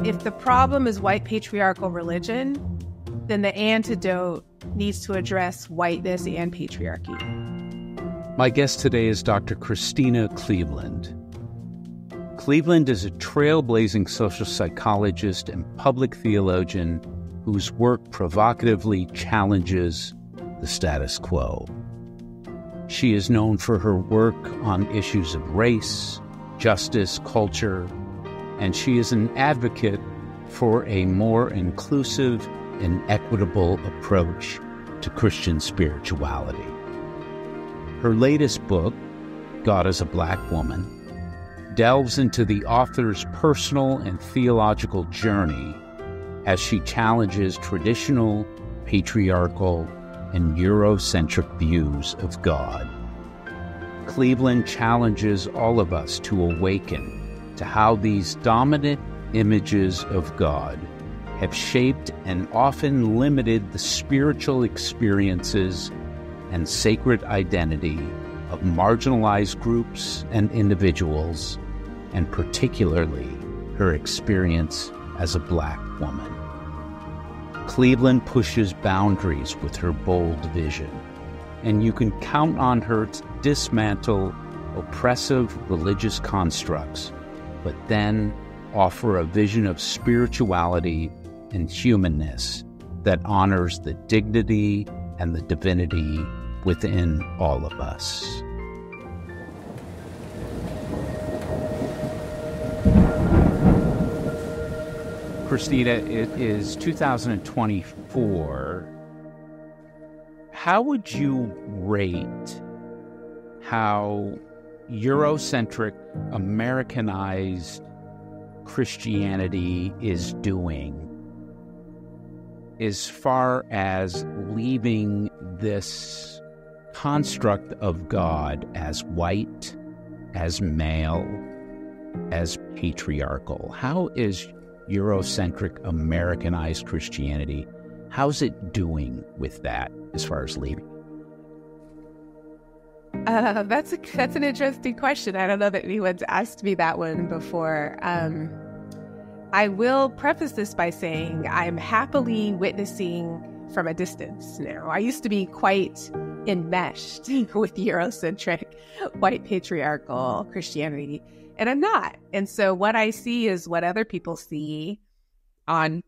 if the problem is white patriarchal religion, then the antidote needs to address whiteness and patriarchy. My guest today is Dr. Christena Cleveland. Cleveland is a trailblazing social psychologist and public theologian whose work provocatively challenges the status quo. She is known for her work on issues of race, justice, culture, and she is an advocate for a more inclusive and equitable approach to Christian spirituality. Her latest book, God is a Black Woman, delves into the author's personal and theological journey as she challenges traditional, patriarchal, and Eurocentric views of God. Cleveland challenges all of us to awaken to how these dominant images of God have shaped and often limited the spiritual experiences and sacred identity of marginalized groups and individuals, and particularly her experience as a Black woman. Cleveland pushes boundaries with her bold vision, and you can count on her to dismantle oppressive religious constructs, but then offer a vision of spirituality and humanness that honors the dignity and the divinity within all of us. Christena, it is 2024. How would you rate how Eurocentric, Americanized Christianity is doing as far as leaving this construct of God as white, as male, as patriarchal? How is Eurocentric, Americanized Christianity, how's it doing with that as far as leaving? That's an interesting question. I don't know that anyone's asked me that one before. I will preface this by saying I'm happily witnessing from a distance now. I used to be quite enmeshed with Eurocentric, white patriarchal Christianity, and I'm not. And so what I see is what other people see on,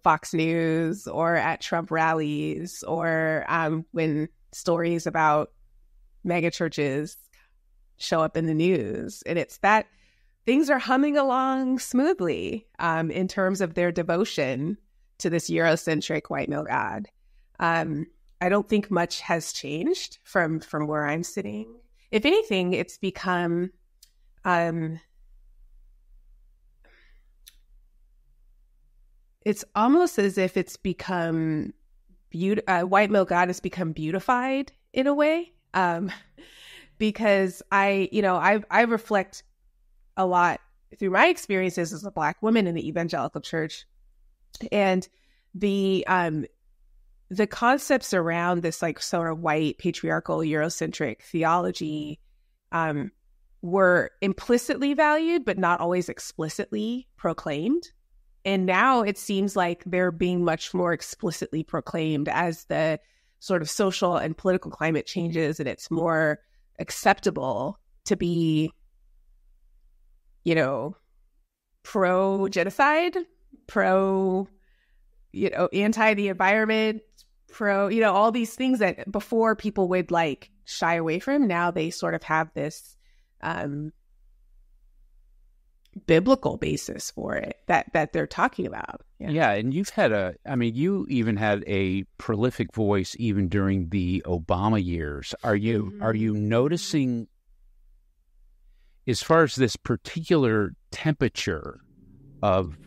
Fox News or at Trump rallies or when stories about mega churches show up in the news. And it's that things are humming along smoothly in terms of their devotion to this Eurocentric white male God. I don't think much has changed from where I'm sitting. If anything, it's become it's almost as if it's become white male God has become beautified in a way, because I reflect a lot through my experiences as a Black woman in the evangelical church, and the concepts around this sort of white patriarchal Eurocentric theology were implicitly valued, but not always explicitly proclaimed. And now it seems like they're being much more explicitly proclaimed as the sort of social and political climate changes, and it's more acceptable to be, pro-genocide, anti the environment, all these things that before people would shy away from. Now they sort of have this biblical basis for it that they're talking about. Yeah, and you even had a prolific voice even during the Obama years. Are you noticing, as far as this particular temperature of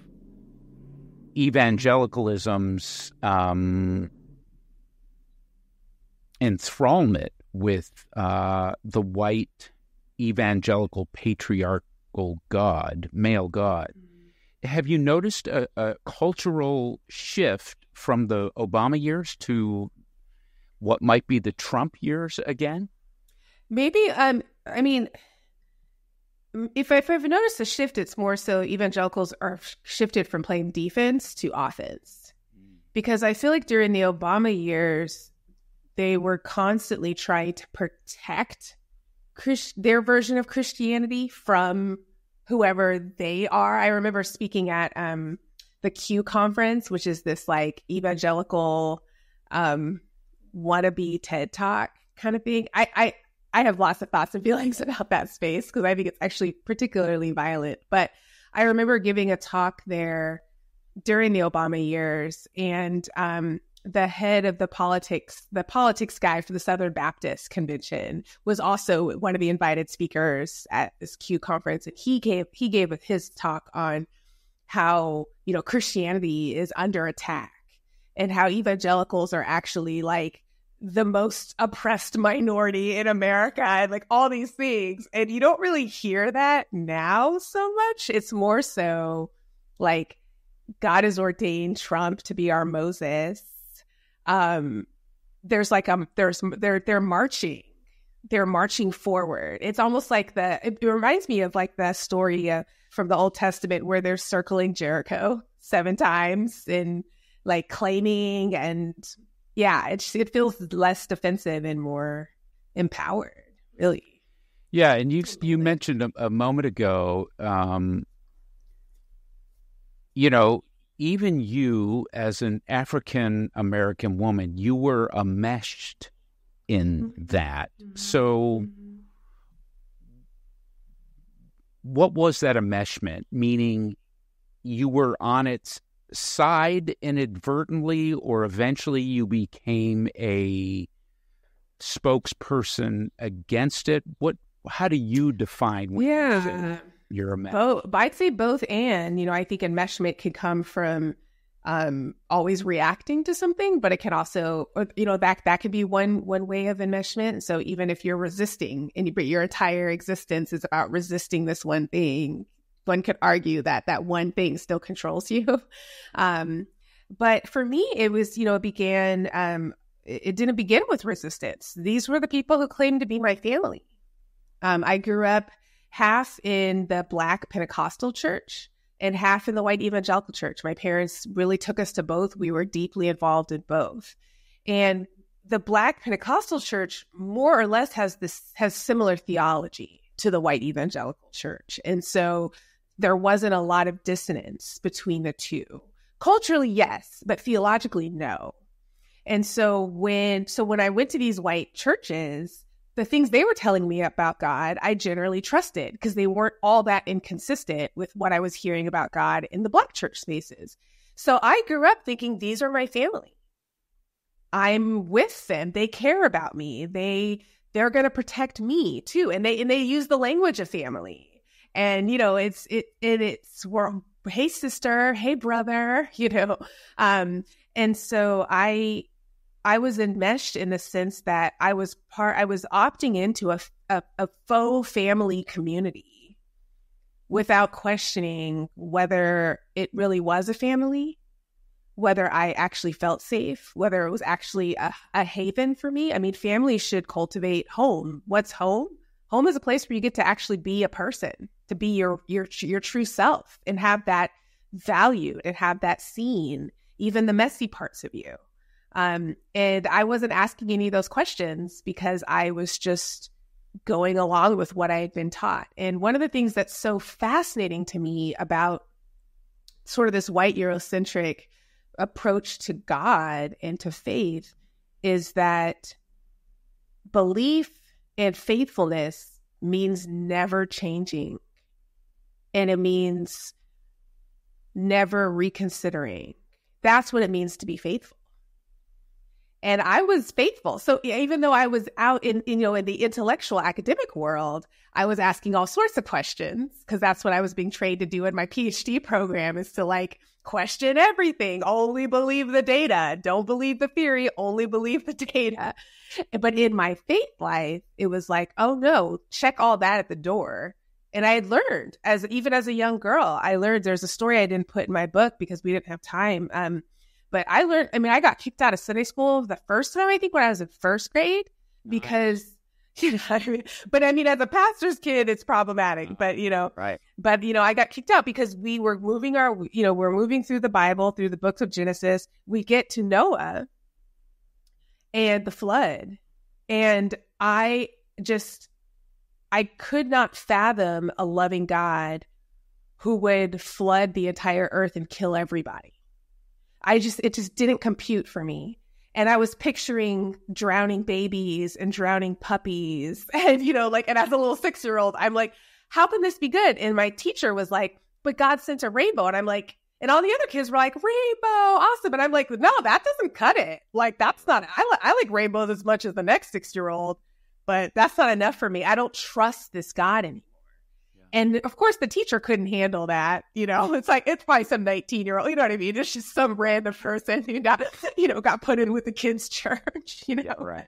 evangelicalism's enthrallment with the white evangelical patriarchal God, male God? Have you noticed a cultural shift from the Obama years to what might be the Trump years again? Maybe, if I've noticed a shift, it's more so evangelicals are shifted from playing defense to offense. Because I feel like during the Obama years, they were constantly trying to protect their version of Christianity from whoever they are. I remember speaking at the Q conference, which is this like evangelical wannabe TED Talk kind of thing. I have lots of thoughts and feelings about that space because I think it's actually particularly violent. But I remember giving a talk there during the Obama years, and the head of the politics guy for the Southern Baptist Convention was also one of the invited speakers at this Q conference, and he gave his talk on how, you know, Christianity is under attack and how evangelicals are actually like the most oppressed minority in America and like all these things. And you don't really hear that now so much. It's more so like God has ordained Trump to be our Moses. There's like they're marching forward. It's almost like it reminds me of like the story from the Old Testament where they're circling Jericho 7 times and like claiming, and yeah, it feels less defensive and more empowered, really. Yeah, and you mentioned a moment ago, you know, even you as an African American woman, you were enmeshed in that. So what was that enmeshment? Meaning you were on its side inadvertently, or eventually you became a spokesperson against it? How do you define what you're enmeshed? I'd say both, and, you know, I think enmeshment can come from always reacting to something, but it can also, you know, that could be one way of enmeshment. So even if you're resisting, but your entire existence is about resisting this one thing, one could argue that one thing still controls you. But for me, it was, you know, it didn't begin with resistance. These were the people who claimed to be my family. I grew up half in the Black Pentecostal church and half in the white evangelical church. My parents really took us to both. We were deeply involved in both. And the Black Pentecostal church more or less has similar theology to the white evangelical church. And so there wasn't a lot of dissonance between the two. Culturally, yes, but theologically, no. And so when I went to these white churches, the things they were telling me about God, I generally trusted because they weren't all that inconsistent with what I was hearing about God in the Black church spaces. So I grew up thinking, these are my family. I'm with them. They care about me. They're going to protect me too. And they use the language of family. And, you know, it's we're, hey sister, hey brother, you know. And so I was enmeshed in the sense that I was opting into a faux family community without questioning whether it really was a family, whether I actually felt safe, whether it was actually a haven for me. I mean, family should cultivate home. What's home? Home is a place where you get to actually be a person, to be your true self and have that valued and have that seen, even the messy parts of you. And I wasn't asking any of those questions because I was just going along with what I had been taught. And one of the things that's so fascinating to me about sort of this white Eurocentric approach to God and to faith is that belief and faithfulness means never changing. And it means never reconsidering. That's what it means to be faithful. And I was faithful. So even though I was out in the intellectual academic world, I was asking all sorts of questions because that's what I was being trained to do in my PhD program, is to like question everything. Only believe the data. Don't believe the theory. Only believe the data. But in my faith life, it was like, oh no, check all that at the door. And I had learned, even as a young girl, there's a story I didn't put in my book because we didn't have time. But I learned, I got kicked out of Sunday school the first time, I think, when I was in first grade, because You know what I mean? But I mean, as a pastor's kid, it's problematic. But, right. But, I got kicked out because we were we're moving through the Bible, through the books of Genesis. We get to Noah and the flood. And I could not fathom a loving God who would flood the entire earth and kill everybody. It just didn't compute for me. And I was picturing drowning babies and drowning puppies. And, and as a little 6-year-old, I'm like, how can this be good? And my teacher was like, but God sent a rainbow. And I'm like, and all the other kids were like, rainbow, awesome. And I'm like, no, that doesn't cut it. Like, that's not, I like rainbows as much as the next 6-year-old, but that's not enough for me. I don't trust this God anymore. And of course, the teacher couldn't handle that. It's like, it's probably some 19-year-old, you know what I mean? It's just some random person who got put in with the kids' church, Right.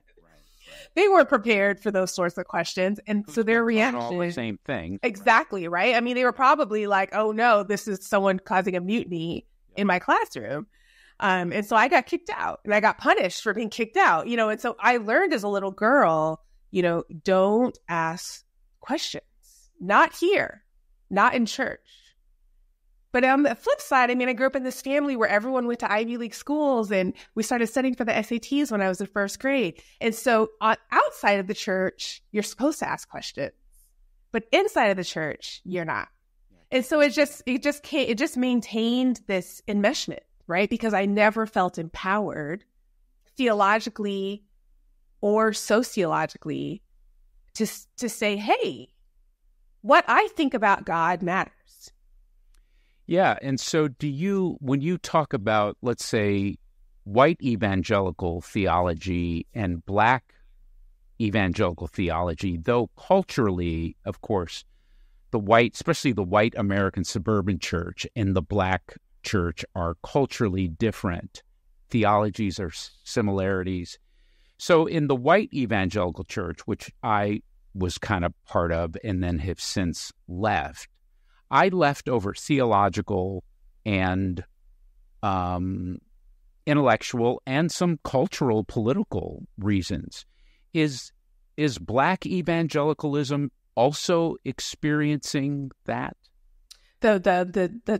They weren't prepared for those sorts of questions. And so their reaction. All the same thing. Exactly, right? I mean, they were probably like, oh no, this is someone causing a mutiny in my classroom. And so I got kicked out and I got punished for being kicked out, and so I learned as a little girl, don't ask questions. Not here, not in church. But on the flip side, I mean, I grew up in this family where everyone went to Ivy League schools and we started studying for the SATs when I was in first grade. And so outside of the church, you're supposed to ask questions, but inside of the church, you're not. And so it just maintained this enmeshment, right? Because I never felt empowered theologically or sociologically to say, hey, what I think about God matters. Yeah. And so when you talk about, let's say, white evangelical theology and Black evangelical theology, though culturally, of course, especially the white American suburban church and the Black church are culturally different. Theologies are similarities. So in the white evangelical church, which I was kind of part of and then have since left, I left over theological and intellectual and some cultural political reasons. Is Black evangelicalism also experiencing that? The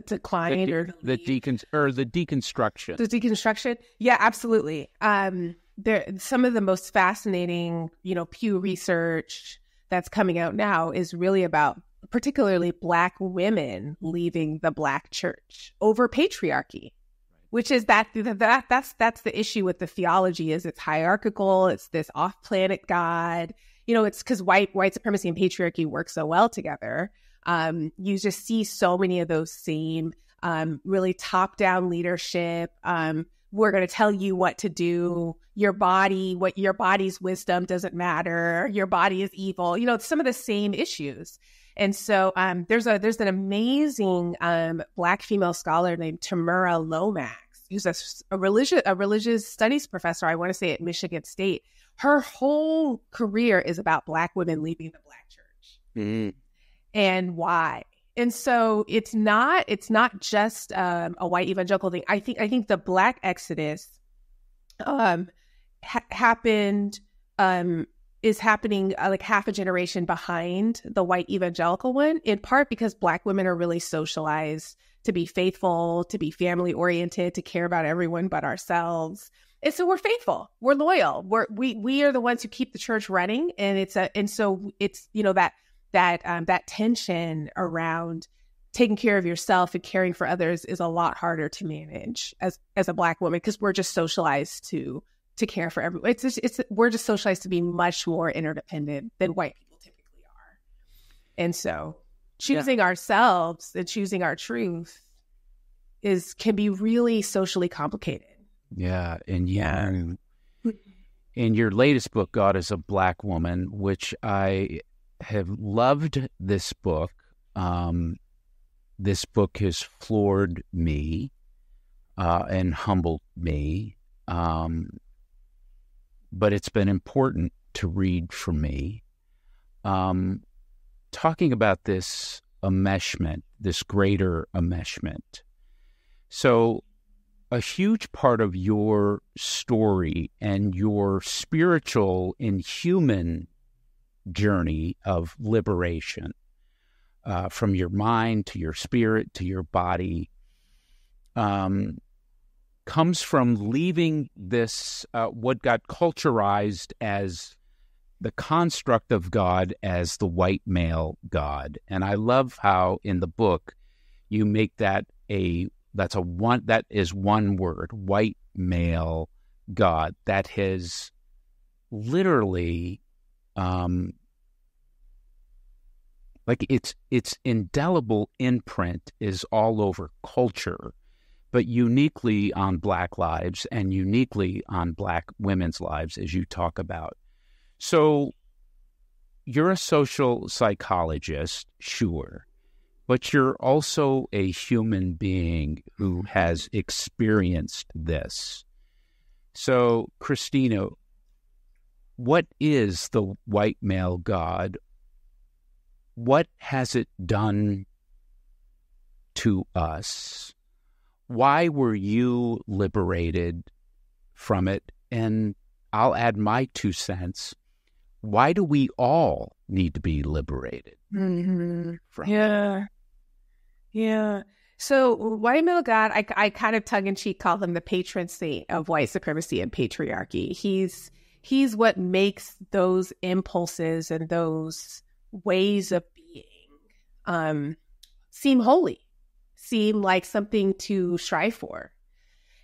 decline the deconstruction. The deconstruction? Yeah, absolutely. Some of the most fascinating, Pew Research that's coming out now is really about particularly Black women leaving the Black church over patriarchy, which is that's the issue with the theology. Is it's hierarchical, it's this off-planet God. It's because white supremacy and patriarchy work so well together. You just see so many of those same really top-down leadership. We're going to tell you what to do. Your body's wisdom doesn't matter. Your body is evil. It's some of the same issues. And so there's an amazing Black female scholar named Tamura Lomax, who's a religious studies professor, I want to say at Michigan State. Her whole career is about Black women leaving the Black church and why. And so it's not just a white evangelical thing. I think the Black Exodus happened is happening like half a generation behind the white evangelical one, in part because Black women are really socialized to be faithful, to be family oriented, to care about everyone but ourselves. And so we're faithful, we're loyal, we are the ones who keep the church running, and so it's that tension around taking care of yourself and caring for others is a lot harder to manage as a Black woman, because we're just socialized to care for everyone. We're just socialized to be much more interdependent than white people typically are. And so choosing ourselves and choosing our truth can be really socially complicated. Yeah. And in your latest book, God is a Black Woman, which I have loved this book. This book has floored me and humbled me. But it's been important to read for me. Talking about this enmeshment, this greater enmeshment. So a huge part of your story and your spiritual and human journey of liberation from your mind to your spirit to your body comes from leaving this, what got culturized as the construct of God as the white male God. And I love how in the book you make that that is one word, white male God, that has literally like its indelible imprint is all over culture, but uniquely on Black lives and uniquely on Black women's lives, as you talk about. So you're a social psychologist, sure, but you're also a human being who has experienced this. So, Christena, what is the white male God? What has it done to us? Why were you liberated from it? And I'll add my 2 cents. Why do we all need to be liberated from it? Yeah. So white male God, I kind of tongue-in-cheek call him the patron saint of white supremacy and patriarchy. He's what makes those impulses and those ways of being seem holy, seem like something to strive for.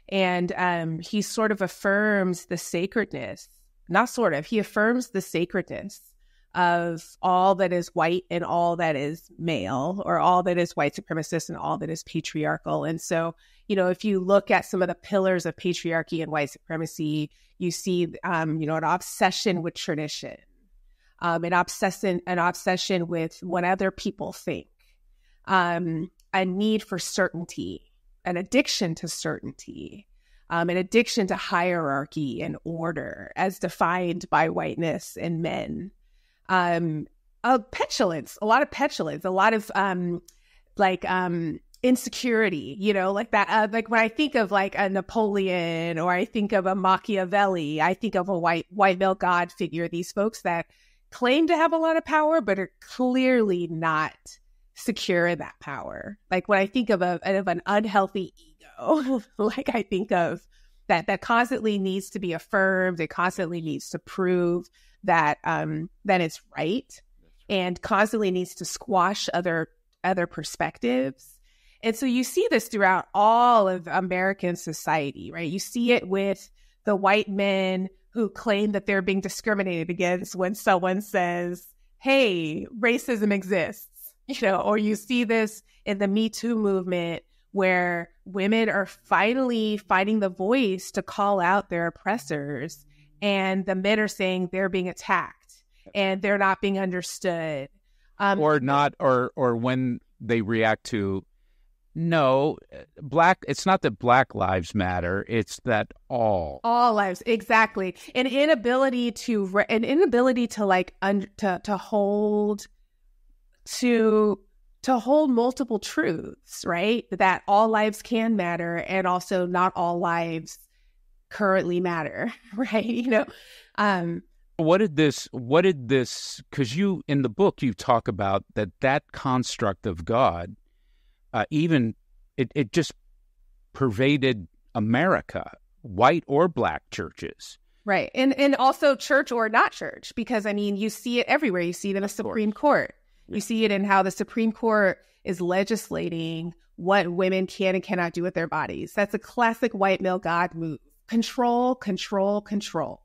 And he sort of affirms the sacredness, he affirms the sacredness of all that is white and all that is male, or all that is white supremacist and all that is patriarchal. And so, if you look at some of the pillars of patriarchy and white supremacy, you see, an obsession with tradition, an obsession with what other people think, a need for certainty, an addiction to certainty, an addiction to hierarchy and order as defined by whiteness and men. Petulance, a lot of insecurity, like that, like when I think of like a Napoleon or I think of a Machiavelli, I think of a white male God figure, these folks that claim to have a lot of power, but are clearly not secure in that power. Like when I think of an unhealthy ego, like I think of that constantly needs to be affirmed, it constantly needs to prove that it's right, and constantly needs to squash other perspectives. And so you see this throughout all of American society, right? You see it with the white men who claim that they're being discriminated against when someone says, hey, racism exists, or you see this in the Me Too movement where women are finally finding the voice to call out their oppressors, and the men are saying they're being attacked and they're not being understood. Or when they react to, no, it's not that Black lives matter, it's that all lives, exactly. An inability to hold multiple truths, right? That all lives can matter, and also not all lives currently matter, right? What did this, because you, in the book, you talk about that construct of God, even it just pervaded America, white or Black churches. Right. And also church or not church, because you see it everywhere. You see it in the Supreme Court. You see it in how the Supreme Court is legislating what women can and cannot do with their bodies. That's a classic white male God move. Control, control, control.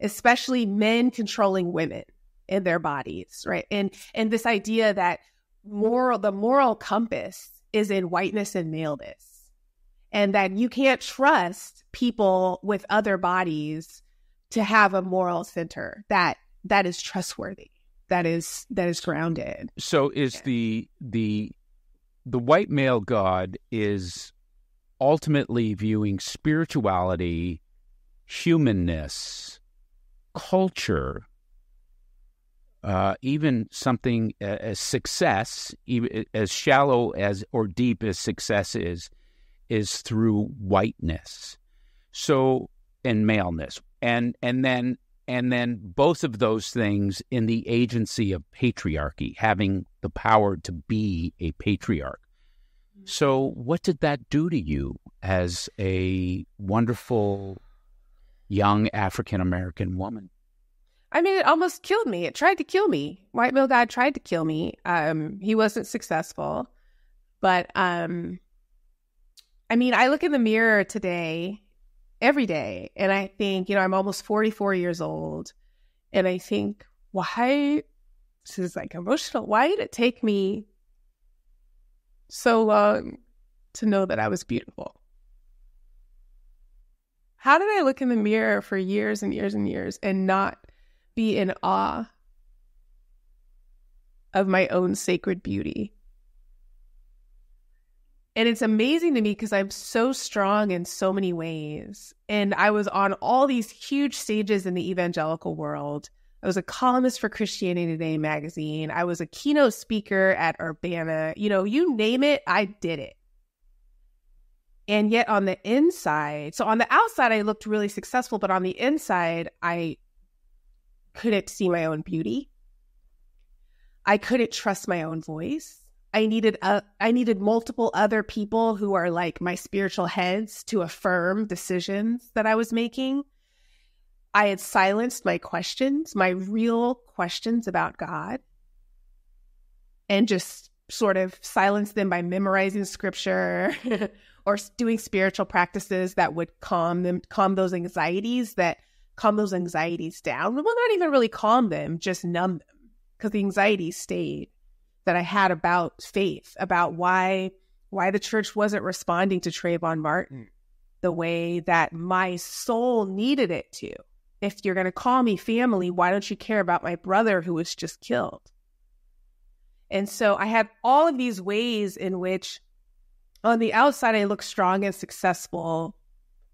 Especially men controlling women in their bodies, right? And this idea that the moral compass is in whiteness and maleness, and that you can't trust people with other bodies to have a moral center that is trustworthy, that is grounded. So is the white male God is ultimately viewing spirituality, humanness, culture, even something as success, even as shallow as or deep as success is through whiteness. So, and maleness, and and then both of those things in the agency of patriarchy, having the power to be a patriarch. So what did that do to you as a wonderful young African-American woman? I mean, it almost killed me. It tried to kill me. White male God tried to kill me. He wasn't successful. But, I mean, I look in the mirror today, every day, and I think, I'm almost 44 years old. And I think, why, this is like emotional, why did it take me so long to know that I was beautiful? How did I look in the mirror for years and years and years and not be in awe of my own sacred beauty? And it's amazing to me because I'm so strong in so many ways. And I was on all these huge stages in the evangelical world. I was a columnist for Christianity Today magazine. I was a keynote speaker at Urbana. You name it, I did it. And yet on the inside, so on the outside, I looked really successful, but on the inside, I couldn't see my own beauty. I couldn't trust my own voice. I needed multiple other people who are like my spiritual heads to affirm decisions that I was making. I had silenced my questions, my real questions about God, and just sort of silenced them by memorizing scripture or doing spiritual practices that would calm those anxieties down. Well, not even really calm them, just numb them, because the anxiety stayed that I had about faith, about why the church wasn't responding to Trayvon Martin the way that my soul needed it to. If you're going to call me family, why don't you care about my brother who was just killed? And so I had all of these ways in which on the outside I look strong and successful,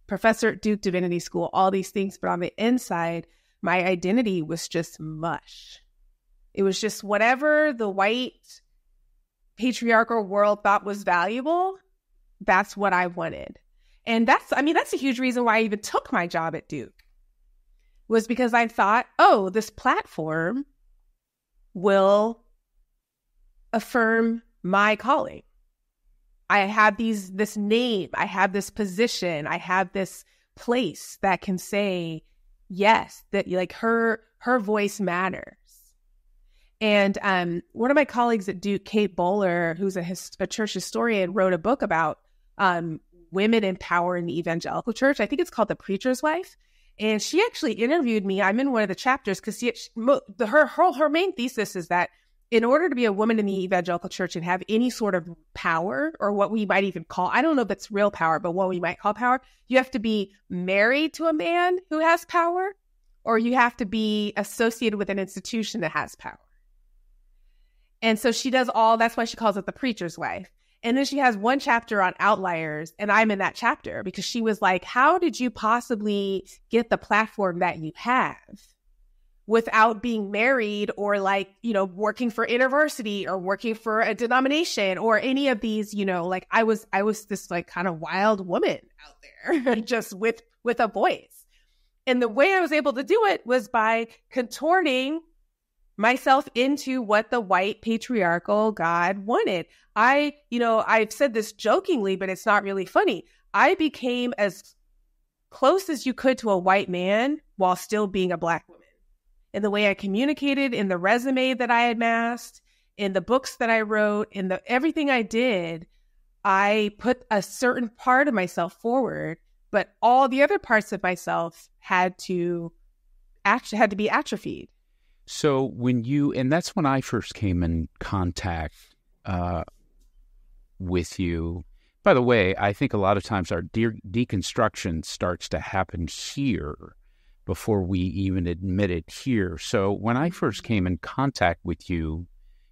professor at Duke Divinity School, all these things, but on the inside, my identity was just mush. It was just whatever the white patriarchal world thought was valuable, that's what I wanted. And that's a huge reason why I even took my job at Duke, was because I thought, this platform will affirm my calling. I have this name, I have this position, I have this place that can say, yes, that like her voice matters. And one of my colleagues at Duke, Kate Bowler, who's a church historian, wrote a book about women in power in the evangelical church. I think it's called The Preacher's Wife. And she actually interviewed me. I'm in one of the chapters because her main thesis is that in order to be a woman in the evangelical church and have any sort of power, or what we might even call, I don't know if it's real power, but what we might call power, you have to be married to a man who has power, or you have to be associated with an institution that has power. And so she does that's why she calls it The Preacher's Wife. And then she has one chapter on outliers, and I'm in that chapter because she was like, how did you possibly get the platform that you have without being married or working for InterVarsity or working for a denomination or any of these, I was this kind of wild woman out there just with a voice. And the way I was able to do it was by contorting myself into what the white patriarchal God wanted. I've said this jokingly, but it's not really funny. I became as close as you could to a white man while still being a Black woman. In the way I communicated, in the resume that I amassed, in the books that I wrote, in everything I did, I put a certain part of myself forward, but all the other parts of myself had to be atrophied. So and that's when I first came in contact with you. By the way, I think a lot of times our deconstruction starts to happen here before we even admit it here. So when I first came in contact with you,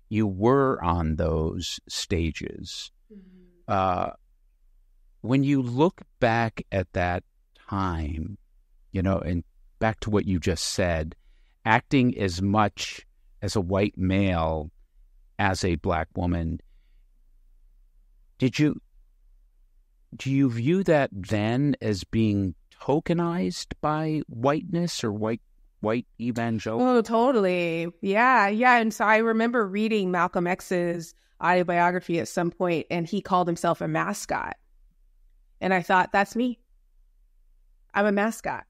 you were on those stages. Mm-hmm. When you look back at that time, and back to what you just said, acting as much as a white male as a Black woman, do you view that then as being tokenized by whiteness or white white evangelical? Oh, totally. Yeah. And so I remember reading Malcolm X's autobiography at some point, and he called himself a mascot. And I thought, that's me. I'm a mascot.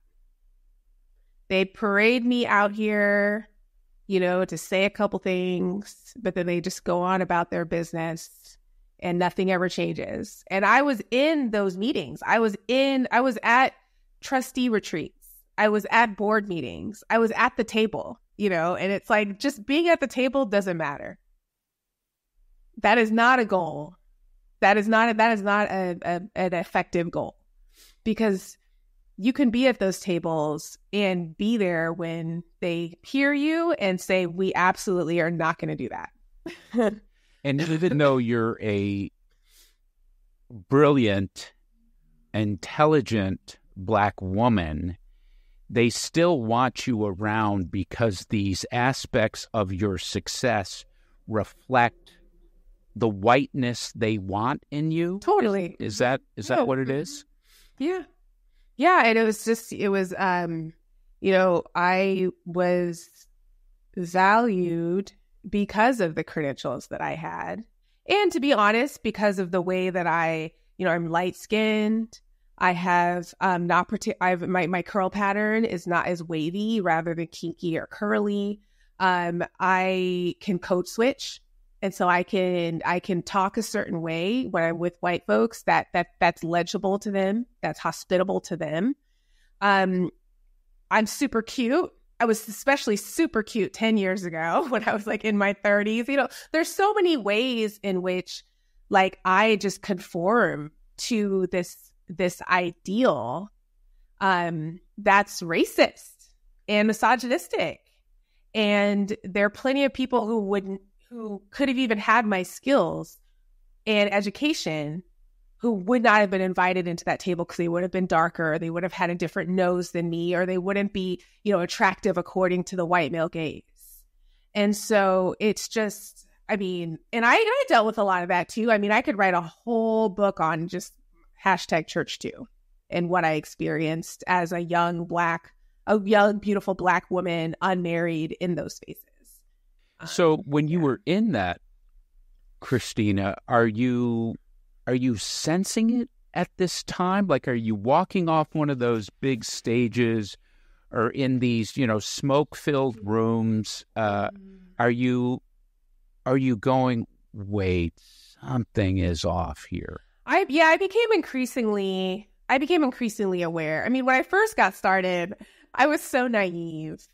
They parade me out here, to say a couple things, but then they just go on about their business and nothing ever changes. And I was in those meetings. I was at trustee retreats. I was at board meetings. I was at the table, and it's like, just being at the table doesn't matter. That is not a goal. That is not an effective goal, because you can be at those tables and be there when they hear you and say, we absolutely are not going to do that. And even though you're a brilliant, intelligent Black woman, they still want you around because these aspects of your success reflect the whiteness they want in you. Totally. Is that what it is? Yeah. Yeah. And I was valued because of the credentials that I had. And to be honest, because of the way that I'm light skinned. I have my curl pattern is not as wavy, rather than kinky or curly. I can code switch. And so I can talk a certain way when I'm with white folks that's legible to them, that's hospitable to them. I'm super cute. I was especially super cute 10 years ago when I was like in my 30s. There's so many ways in which like I just conform to this ideal that's racist and misogynistic. And there are plenty of people who could have even had my skills and education who would not have been invited into that table because they would have been darker, or they would have had a different nose than me, or they wouldn't be, attractive according to the white male gaze. And so it's just, and I dealt with a lot of that too. I could write a whole book on just #church too, and what I experienced as a young, beautiful Black woman, unmarried, in those spaces. So when you were in that, Christena, are you sensing it at this time? Like, are you walking off one of those big stages or in these, smoke-filled rooms? Are you going, wait, something is off here? I became increasingly aware. When I first got started, I was so naive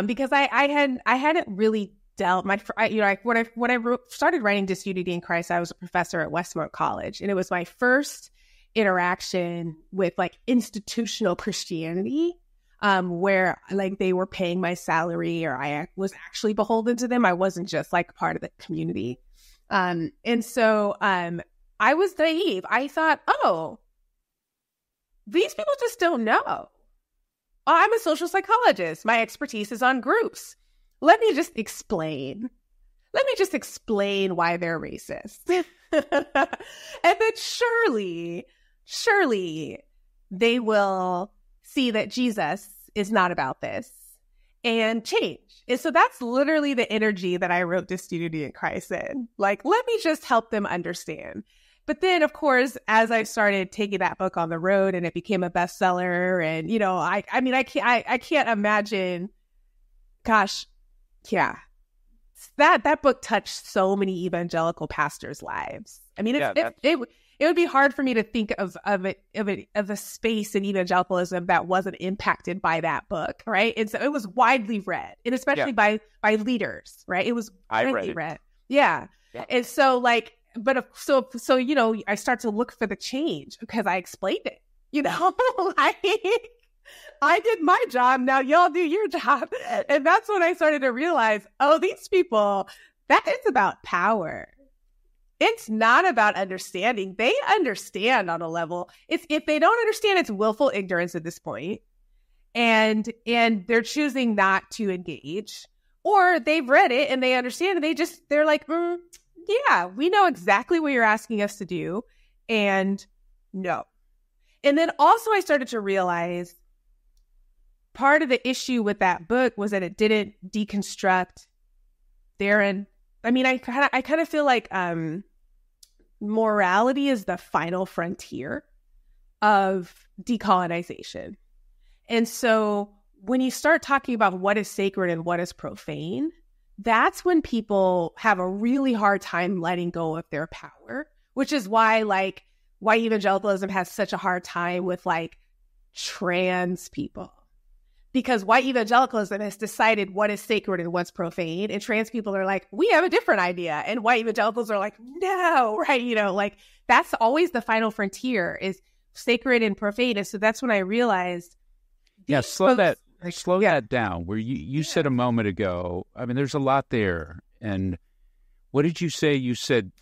because I hadn't really dealt when I started writing Disunity in Christ. I was a professor at Westmont College, and it was my first interaction with like institutional Christianity, where like they were paying my salary, or I was actually beholden to them. I wasn't just like part of the community, and so I was naive. I thought, oh, these people just don't know. Oh, I'm a social psychologist. My expertise is on groups. Let me just explain why they're racist. And then surely they will see that Jesus is not about this and change. And so that's literally the energy that I wrote Disunity in Christ in. Like, let me just help them understand. But then, of course, as I started taking that book on the road and it became a bestseller, and, I can't imagine, gosh, yeah, that book touched so many evangelical pastors' lives. It would be hard for me to think of a space in evangelicalism that wasn't impacted by that book, right? And so it was widely read, and especially by leaders, right? It was widely read. Yeah. And so like, but so I start to look for the change because I explained it, like, I did my job, now y'all do your job. And that's when I started to realize, oh, these people, that is about power. It's not about understanding. They understand on a level. If they don't understand, it's willful ignorance at this point. And they're choosing not to engage, or they've read it and they understand, and they're like, yeah, we know exactly what you're asking us to do. And no. And then also I started to realize part of the issue with that book was that it didn't deconstruct therein. I mean, I kind of feel like morality is the final frontier of decolonization. And so when you start talking about what is sacred and what is profane, that's when people have a really hard time letting go of their power, which is why white evangelicalism has such a hard time with like trans people, because white evangelicalism has decided what is sacred and what's profane, and trans people are like, we have a different idea, and white evangelicals are like, no, right? You know, like that's always the final frontier is sacred and profane. And so that's when I realized, slow that down. Where you said a moment ago, I mean, there's a lot there. And what did you say? You said,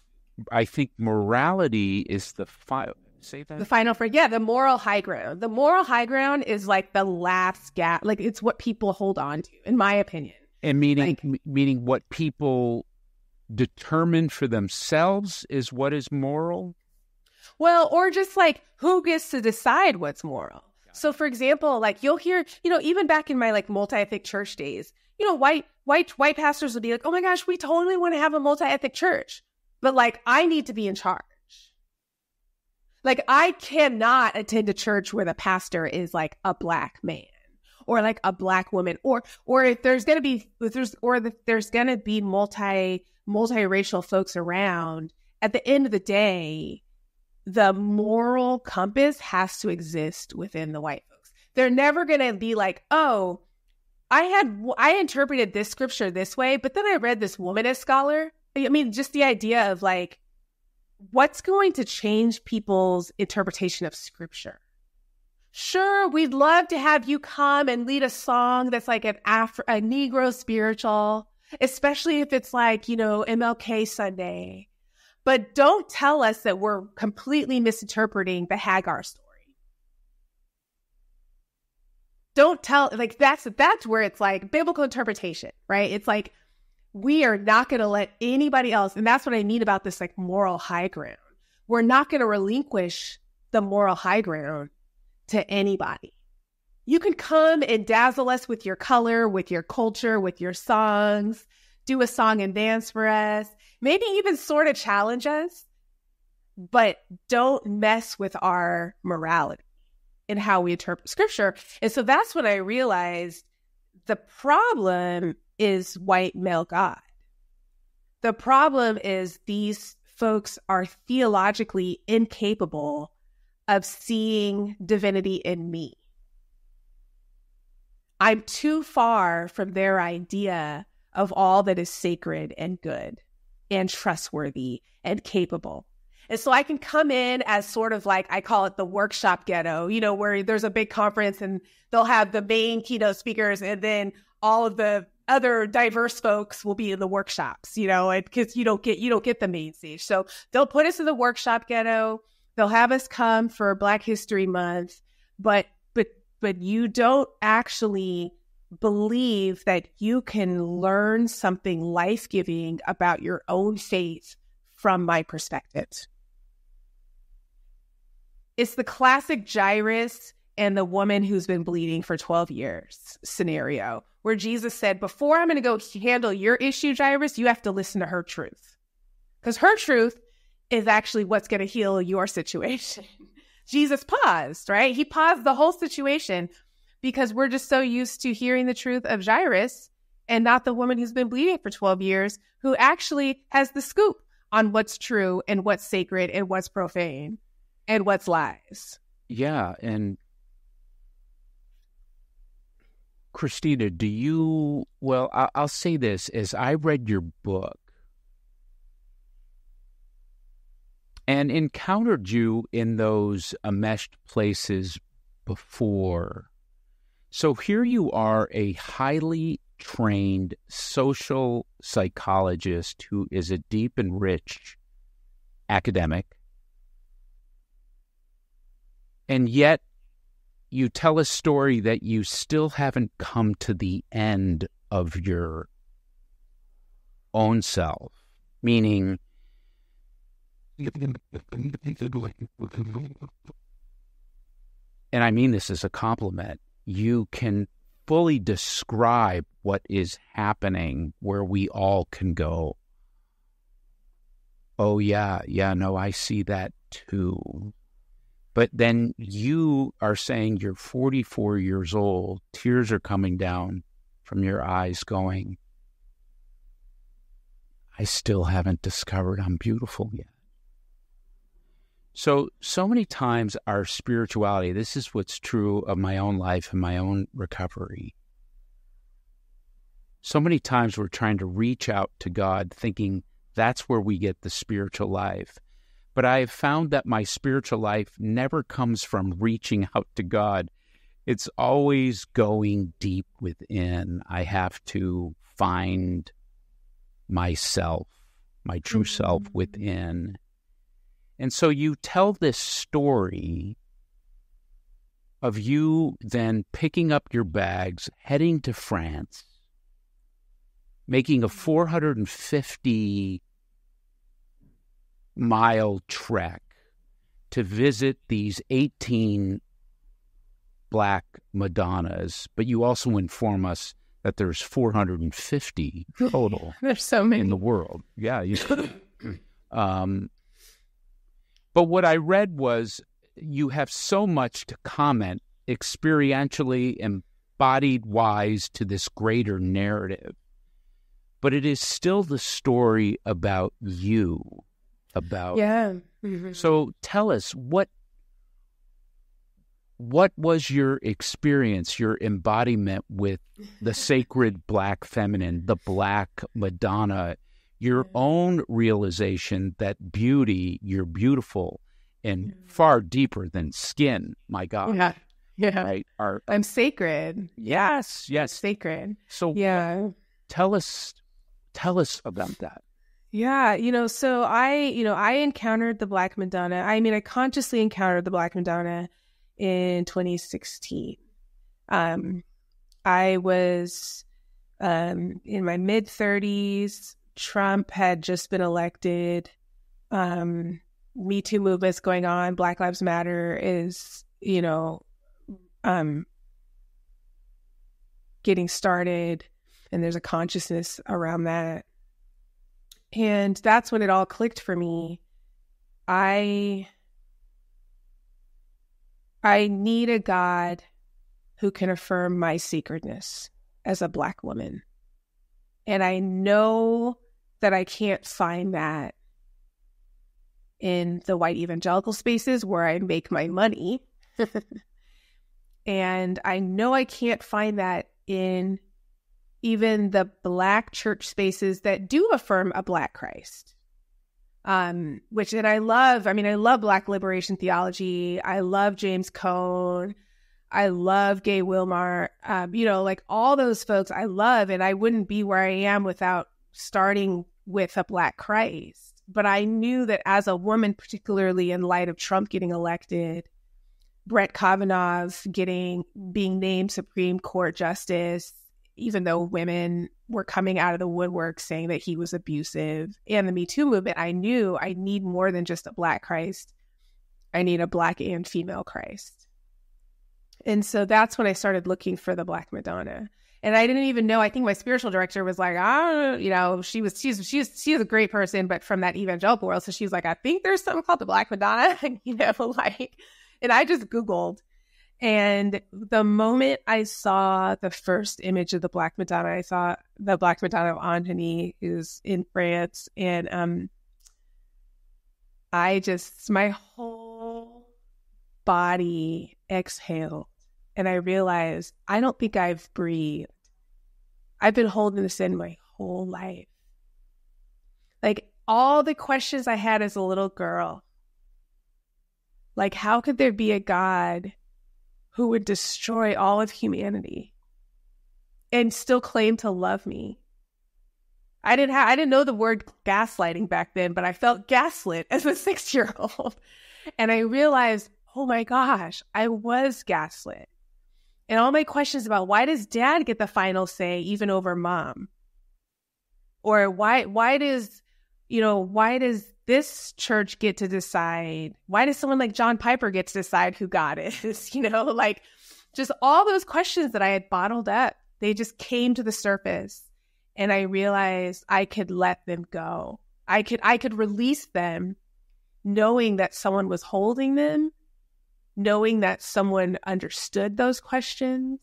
I think morality is the final. Say that. The final the moral high ground. The moral high ground is like the last gap. Like it's what people hold on to, in my opinion. And meaning what people determine for themselves is what is moral? Well, or just like who gets to decide what's moral. So, for example, like you'll hear, even back in my like multi-ethnic church days, white pastors would be like, oh my gosh, we totally want to have a multi-ethnic church, but like I need to be in charge. Like I cannot attend a church where the pastor is like a Black man or like a Black woman, or if there's gonna be multiracial folks around. At the end of the day, the moral compass has to exist within the white folks. They're never going to be like, oh, I interpreted this scripture this way, but then I read this womanist scholar. I mean, just the idea of like, what's going to change people's interpretation of scripture? Sure, we'd love to have you come and lead a song that's like a Negro spiritual, especially if it's like, MLK Sunday. But don't tell us that we're completely misinterpreting the Hagar story. Don't tell, like, that's where it's like biblical interpretation, right? It's like, we are not going to let anybody else. And that's what I mean about this like moral high ground. We're not going to relinquish the moral high ground to anybody. You can come and dazzle us with your color, with your culture, with your songs, do a song and dance for us. Maybe even sort of challenge us, but don't mess with our morality and how we interpret scripture. And so that's when I realized the problem is white male God. The problem is these folks are theologically incapable of seeing divinity in me. I'm too far from their idea of all that is sacred and good and trustworthy and capable. And so I can come in as sort of like, I call it the workshop ghetto, where there's a big conference and they'll have the main keynote speakers and then all of the other diverse folks will be in the workshops, because you don't get the main stage. So they'll put us in the workshop ghetto. They'll have us come for Black History Month, but you don't actually believe that you can learn something life-giving about your own faith from my perspective. It's the classic Jairus and the woman who's been bleeding for 12 years scenario, where Jesus said, before I'm going to go handle your issue, Jairus, you have to listen to her truth. Because her truth is actually what's going to heal your situation. Jesus paused, right? He paused the whole situation because we're just so used to hearing the truth of Jairus and not the woman who's been bleeding for 12 years, who actually has the scoop on what's true and what's sacred and what's profane and what's lies. Yeah. And Christena, I'll say this, as I read your book and encountered you in those enmeshed places before. So here you are, a highly trained social psychologist who is a deep and rich academic. And yet you tell a story that you still haven't come to the end of your own self, meaning and I mean this as a compliment, you can fully describe what is happening where we all can go, oh, yeah, no, I see that too. But then you are saying you're 44 years old, tears are coming down from your eyes going, I still haven't discovered I'm beautiful yet. So many times our spirituality, this is what's true of my own life and my own recovery. So many times we're trying to reach out to God thinking that's where we get the spiritual life. But I have found that my spiritual life never comes from reaching out to God. It's always going deep within. I have to find myself, my true self within. And so you tell this story of you then picking up your bags, heading to France, making a 450-mile trek to visit these 18 Black Madonnas, but you also inform us that there's 450 total. There's so many in the world. Yeah. But what I read was you have so much to comment experientially, embodied-wise to this greater narrative. But it is still the story about you, about... Yeah. So tell us, what was your experience, your embodiment with the sacred Black feminine, the Black Madonna, your own realization that beauty, you're beautiful and far deeper than skin, my God. Yeah. Right? I'm sacred. Yes. Sacred. So tell us about that. Yeah, so I encountered the Black Madonna. I mean, I consciously encountered the Black Madonna in 2016. I was in my mid-30s. Trump had just been elected. Me Too movement's going on. Black Lives Matter is, getting started, and there's a consciousness around that. And that's when it all clicked for me. I need a God who can affirm my sacredness as a Black woman. And I know that I can't find that in the white evangelical spaces where I make my money. And I know I can't find that in even the Black church spaces that do affirm a Black Christ. I love Black liberation theology. I love James Cone. I love Gay Wilmar. All those folks I love, and I wouldn't be where I am without starting with a Black Christ. But I knew that as a woman, particularly in light of Trump getting elected, Brett Kavanaugh being named Supreme Court Justice, even though women were coming out of the woodwork saying that he was abusive, and the Me Too movement, I knew I need more than just a Black Christ. I need a Black and female Christ. And so that's when I started looking for the Black Madonna. And I didn't even know, I think my spiritual director was like, she's a great person, but from that evangelical world. So she was like, I think there's something called the Black Madonna, and I just Googled. And the moment I saw the first image of the Black Madonna, I saw the Black Madonna of Antony, who's in France. And my whole body exhaled. And I realized, I don't think I've breathed. I've been holding this in my whole life. Like, all the questions I had as a little girl. Like, how could there be a God who would destroy all of humanity and still claim to love me? I didn't know the word gaslighting back then, but I felt gaslit as a 6-year-old. And I realized, oh my gosh, I was gaslit. And all my questions about why does dad get the final say even over mom? Or why does this church get to decide? Why does someone like John Piper get to decide who God is? just all those questions that I had bottled up, they just came to the surface, and I realized I could let them go. I could release them, knowing that someone was holding them, knowing that someone understood those questions,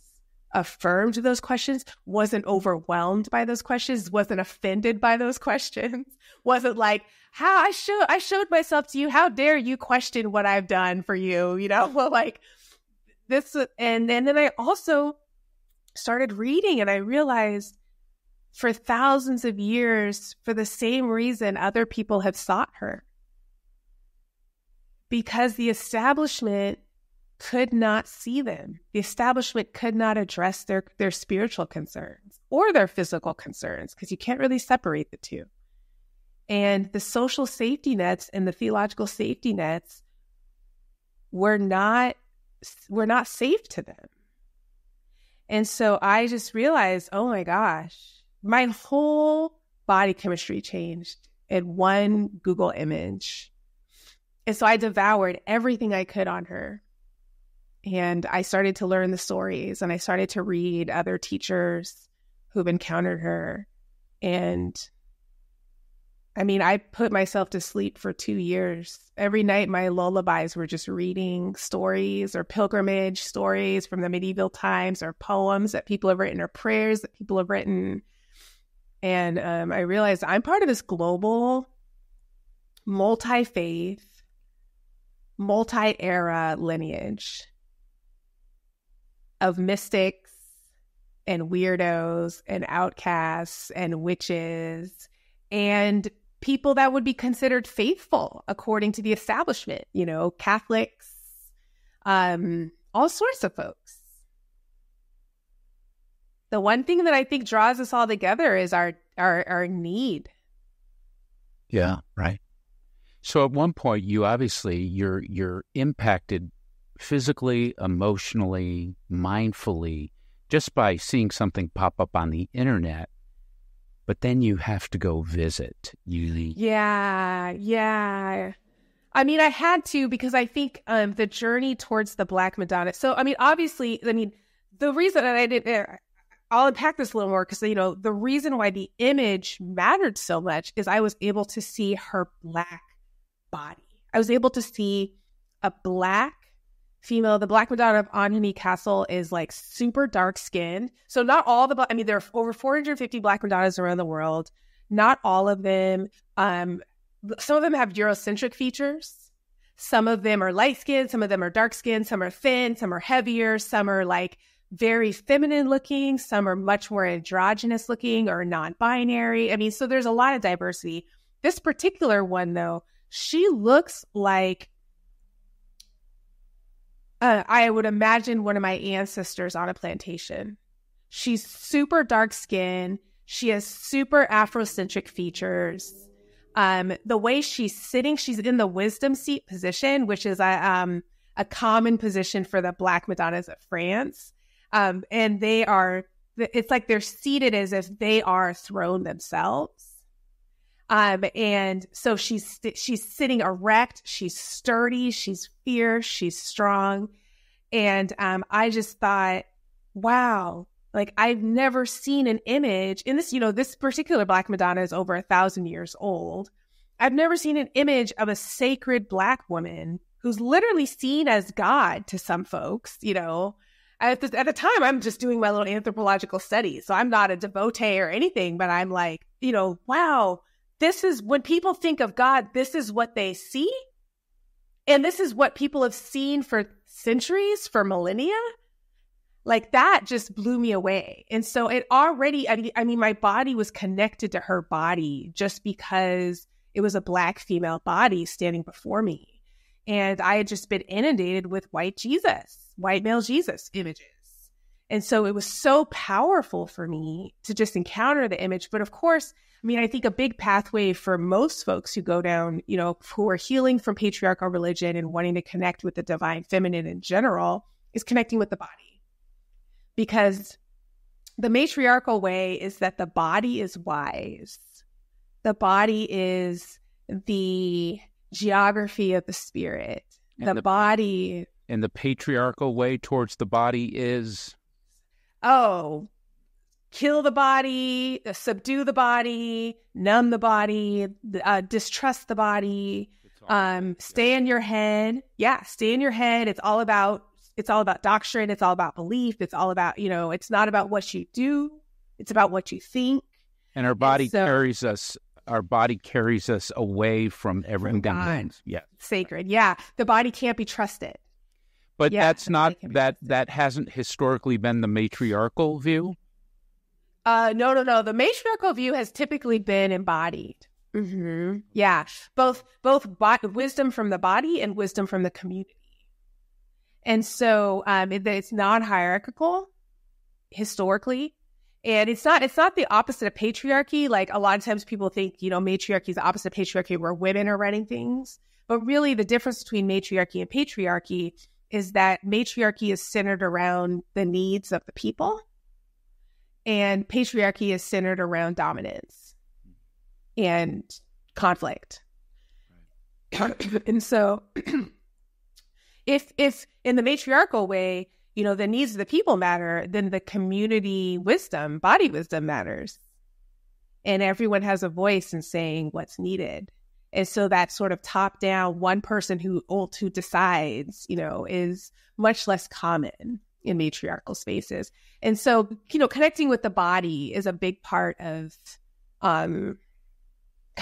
affirmed those questions, wasn't overwhelmed by those questions, wasn't offended by those questions, wasn't like, how I showed myself to you, how dare you question what I've done for you, well, like this. And then I also started reading, and I realized for thousands of years, for the same reason other people have sought her, because the establishment could not see them. The establishment could not address their spiritual concerns or their physical concerns, because you can't really separate the two. And the social safety nets and the theological safety nets were not safe to them. And so I just realized, oh my gosh, my whole body chemistry changed in one Google image. And so I devoured everything I could on her. And I started to learn the stories, and I started to read other teachers who've encountered her. And I mean, I put myself to sleep for 2 years. Every night, my lullabies were just reading stories or pilgrimage stories from the medieval times, or poems that people have written, or prayers that people have written. And I realized I'm part of this global, multi-faith, multi-era lineage of mystics and weirdos and outcasts and witches and people that would be considered faithful according to the establishment, Catholics, all sorts of folks. The one thing that I think draws us all together is our need. Yeah, right. So at one point, you're impacted physically, emotionally, mindfully, just by seeing something pop up on the internet. But then you have to go visit. Yeah. I mean, I had to, because I think the journey towards the Black Madonna. So, I mean, obviously, the reason that I didn't, I'll unpack this a little more, because, the reason why the image mattered so much is I was able to see her Black body. I was able to see a Black female. The Black Madonna of Anheny Castle is like super dark skinned. So not all there are over 450 Black Madonnas around the world. Not all of them. Some of them have Eurocentric features. Some of them are light skinned. Some of them are dark skinned. Some are thin. Some are heavier. Some are like very feminine looking. Some are much more androgynous looking or non-binary. So there's a lot of diversity. This particular one, though, she looks like I would imagine one of my ancestors on a plantation. She's super dark skinned. She has super Afrocentric features. The way she's sitting, she's in the wisdom seat position, which is a common position for the Black Madonnas of France. And it's like they're seated as if they are throned themselves. And so she's sitting erect, she's sturdy, she's fierce, she's strong. And I just thought, wow, like I've never seen an image in this, this particular Black Madonna is over 1,000 years old. I've never seen an image of a sacred Black woman who's literally seen as God to some folks, At the time, I'm just doing my little anthropological studies. So I'm not a devotee or anything, but I'm like, wow. This is when people think of God, this is what they see. And this is what people have seen for centuries, for millennia. Like that just blew me away. And so it already, my body was connected to her body just because it was a Black female body standing before me. And I had just been inundated with white male Jesus images. And so it was so powerful for me to just encounter the image. But of course, I think a big pathway for most folks who go down, who are healing from patriarchal religion and wanting to connect with the divine feminine in general is connecting with the body. Because the matriarchal way is that the body is wise. The body is the geography of the spirit. The body And the patriarchal way towards the body is? Oh, kill the body, subdue the body, numb the body, distrust the body, stay in your head. Yeah, stay in your head. It's all about doctrine. It's all about belief. It's all about, it's not about what you do. It's about what you think. And our body carries us away from everything. Yeah. Sacred. Yeah. The body can't be trusted. But that's not, that hasn't historically been the matriarchal view? No. The matriarchal view has typically been embodied. Mm-hmm. Yeah. Both wisdom from the body and wisdom from the community. And so it's non-hierarchical historically. And it's not the opposite of patriarchy. Like a lot of times people think, matriarchy is the opposite of patriarchy where women are running things. But really the difference between matriarchy and patriarchy is that matriarchy is centered around the needs of the people. And patriarchy is centered around dominance and conflict. And so if in the matriarchal way, the needs of the people matter, then the community wisdom, body wisdom matters. And everyone has a voice in saying what's needed. And so that sort of top down, one person who decides, is much less common in matriarchal spaces. And so, connecting with the body is a big part of kind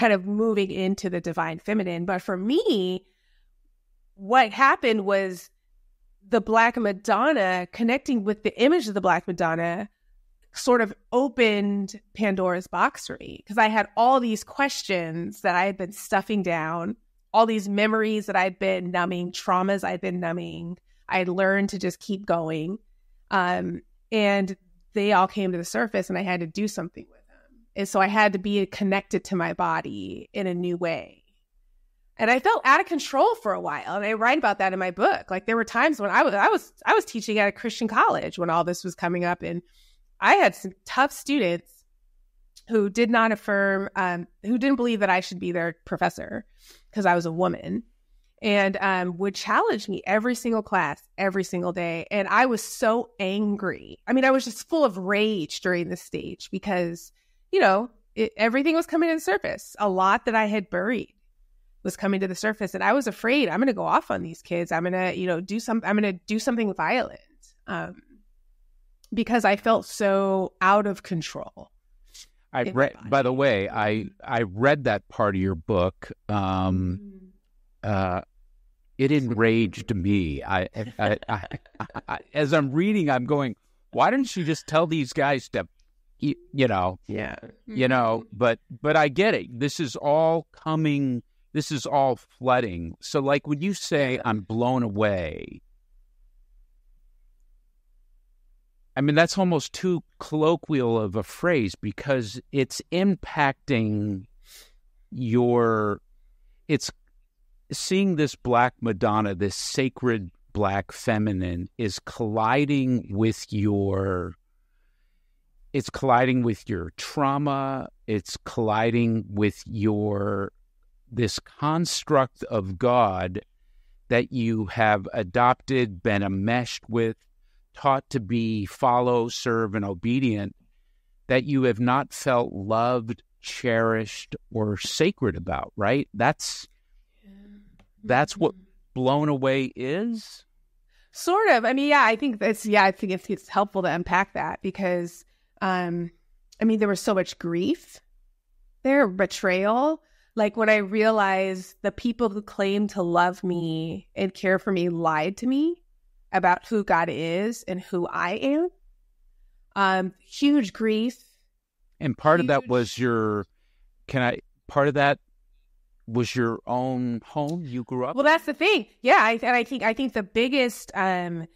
of moving into the divine feminine. But for me, what happened was the Black Madonna, connecting with the image of the Black Madonna, sort of opened Pandora's box for me, because I had all these questions that I had been stuffing down, all these memories that I'd been numbing, traumas I'd been numbing. I had learned to just keep going. And they all came to the surface and I had to do something with them. And so I had to be connected to my body in a new way. And I felt out of control for a while. And I write about that in my book. Like there were times when I was teaching at a Christian college when all this was coming up, and I had some tough students who did not affirm, who didn't believe that I should be their professor because I was a woman, and would challenge me every single class, every single day. And I was so angry. I mean, I was just full of rage during this stage because, everything was coming to the surface. A lot that I had buried was coming to the surface, and I was afraid I'm going to go off on these kids. I'm going to, I'm going to do something violent. Because I felt so out of control. By the way, I read that part of your book. It enraged me. I as I'm reading, I'm going, why didn't she just tell these guys to, Yeah. But I get it. This is all coming. This is all flooding. So like when you say I'm blown away, I mean, that's almost too colloquial of a phrase because it's impacting it's seeing this Black Madonna, this sacred Black feminine is colliding with your trauma. It's colliding with this construct of God that you have adopted, been enmeshed with, taught to be follow, serve, and obedient, that you have not felt loved, cherished, or sacred about, right? That's what blown away is? Sort of. I mean, I think it's helpful to unpack that because, there was so much grief there, betrayal. Like when I realized the people who claimed to love me and care for me lied to me about who God is and who I am. Huge grief. And part of that was your own home you grew up? Well, that's the thing. Yeah. I think the biggest, so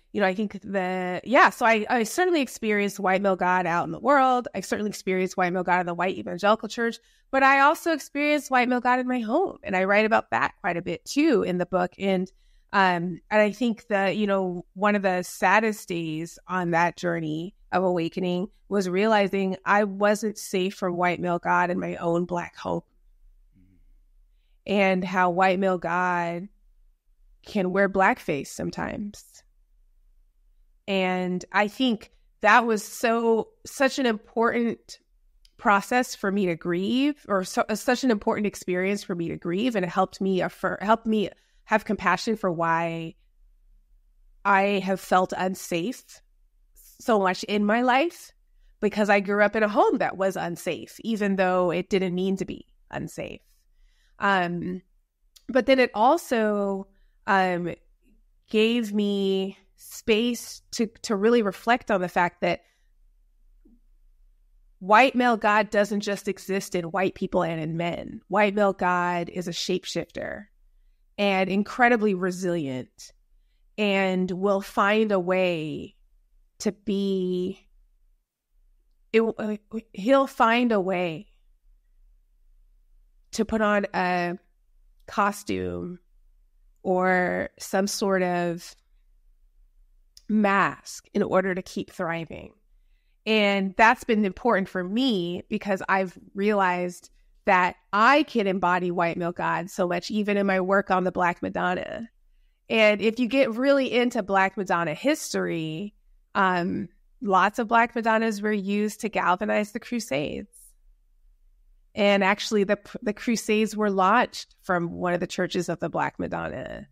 I certainly experienced white male God out in the world. I certainly experienced white male God in the white evangelical church, but I also experienced white male God in my home. And I write about that quite a bit too in the book. And I think one of the saddest days on that journey of awakening was realizing I wasn't safe from white male God in my own Black home. And how white male God can wear blackface sometimes. And I think that was such an important process for me to grieve, or such an important experience for me to grieve, and it helped me have compassion for why I have felt unsafe so much in my life, because I grew up in a home that was unsafe, even though it didn't mean to be unsafe. But then it also gave me space to really reflect on the fact that white male God doesn't just exist in white people and in men. White male God is a shapeshifter and incredibly resilient, and will find a way to be, he'll find a way to put on a costume or some sort of mask in order to keep thriving. And that's been important for me, because I've realized that I can embody white male God so much, even in my work on the Black Madonna. And if you get really into Black Madonna history, lots of Black Madonnas were used to galvanize the Crusades. And actually, the Crusades were launched from one of the churches of the Black Madonna.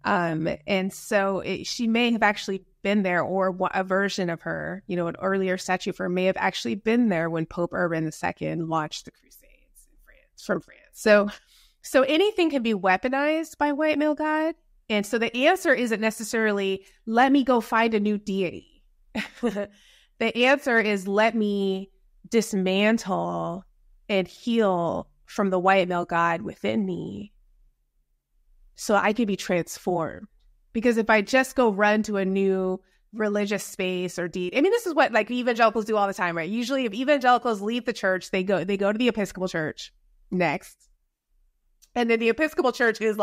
And so she may have actually been there, or a version of her, an earlier statue of her may have actually been there when Pope Urban II launched the Crusades from France. So anything can be weaponized by white male God. And so the answer isn't necessarily, let me go find a new deity. The answer is, let me dismantle and heal from the white male God within me, so I can be transformed. Because if I just go run to a new religious space or deed, this is what evangelicals do all the time, right? Usually if evangelicals leave the church, they go to the Episcopal Church next. And then the Episcopal Church is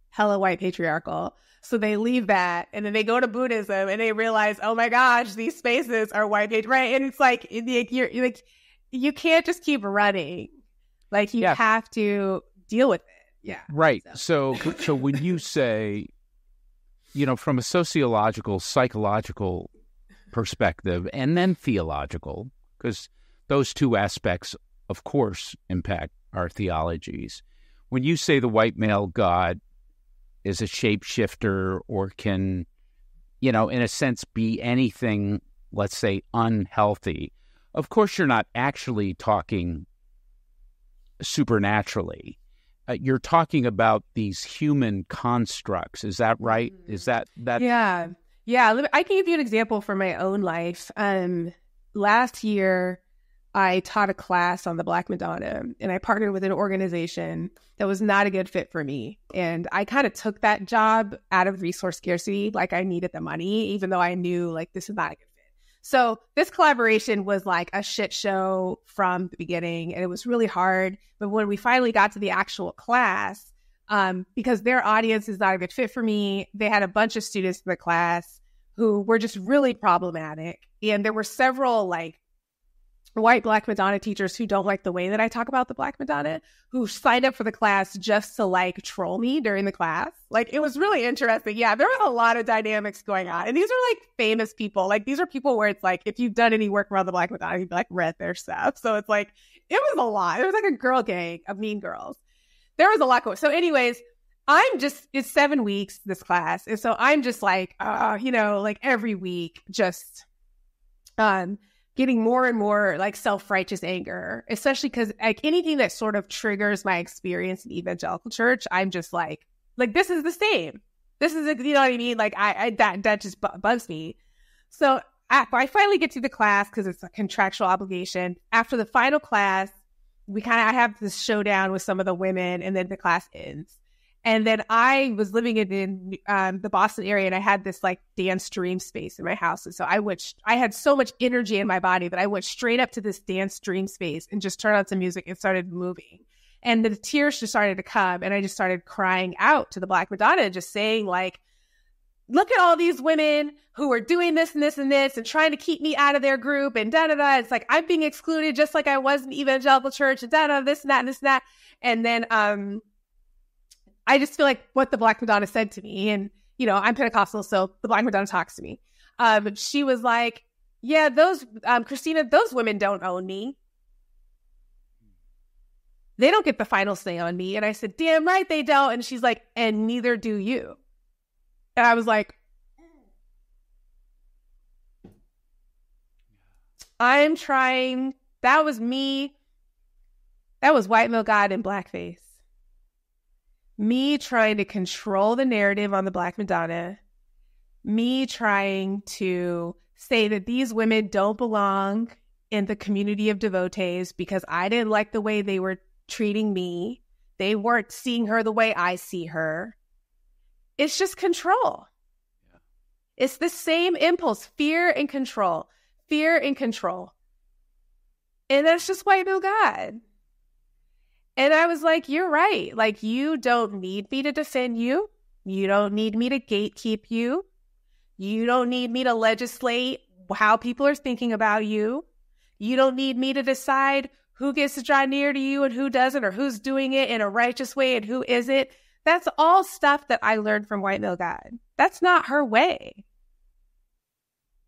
hella white patriarchal. So they leave that, and then they go to Buddhism, and they realize, oh my gosh, these spaces are white patriarchal, right? And it's you can't just keep running. You have to deal with it. Yeah. Right. So when you say, from a sociological, psychological perspective, and then theological, because those two aspects, of course, impact our theologies. When you say the white male God is a shapeshifter, or can, in a sense, be anything, let's say, unhealthy, of course, you're not actually talking supernaturally. You're talking about these human constructs. Is that right? Is that? Yeah. I can give you an example from my own life. Last year, I taught a class on the Black Madonna, and I partnered with an organization that was not a good fit for me. And I kind of took that job out of resource scarcity. I needed the money, even though I knew this is not a good fit. So this collaboration was a shit show from the beginning, and it was really hard. But when we finally got to the actual class, because their audience is not a good fit for me, they had a bunch of students in the class who were just really problematic. And there were several white Black Madonna teachers who don't like the way that I talk about the Black Madonna, who signed up for the class just to troll me during the class. It was really interesting. Yeah, there was a lot of dynamics going on. And these are famous people. These are people where it's if you've done any work around the Black Madonna, you've read their stuff. So it's it was a lot. It was a girl gang of mean girls. There was a lot going on. So anyways, it's 7 weeks, this class. And so I'm just every week, just, getting more and more self-righteous anger, especially because anything that sort of triggers my experience in evangelical church, I'm just this is the same. This is, you know what I mean? That just bugs me. So I finally get to the class because it's a contractual obligation. After the final class, I have this showdown with some of the women, and then the class ends. And then I was living in the Boston area, and I had this dance dream space in my house. And so I had so much energy in my body that I went straight up to this dance dream space and just turned on some music and started moving. And the tears just started to come, and I just started crying out to the Black Madonna, just saying look at all these women who are doing this and this and this and trying to keep me out of their group and da-da-da. It's I'm being excluded just like I was in evangelical church and da-da, this and that and this and that. And then, I just feel like what the Black Madonna said to me, and, you know, I'm Pentecostal, so the Black Madonna talks to me. She was like, yeah, those, Christena, those women don't own me. They don't get the final say on me. And I said, damn right they don't. And she's like, and neither do you. And I was like, I'm trying. That was me. That was white male God in blackface. Me trying to control the narrative on the Black Madonna. Me trying to say that these women don't belong in the community of devotees because I didn't like the way they were treating me. They weren't seeing her the way I see her. It's just control. Yeah. It's the same impulse, fear and control. Fear and control. And that's just white male God. And I was like, you're right. Like, you don't need me to defend you. You don't need me to gatekeep you. You don't need me to legislate how people are thinking about you. You don't need me to decide who gets to draw near to you and who doesn't, or who's doing it in a righteous way and who isn't. That's all stuff that I learned from white male God. That's not her way.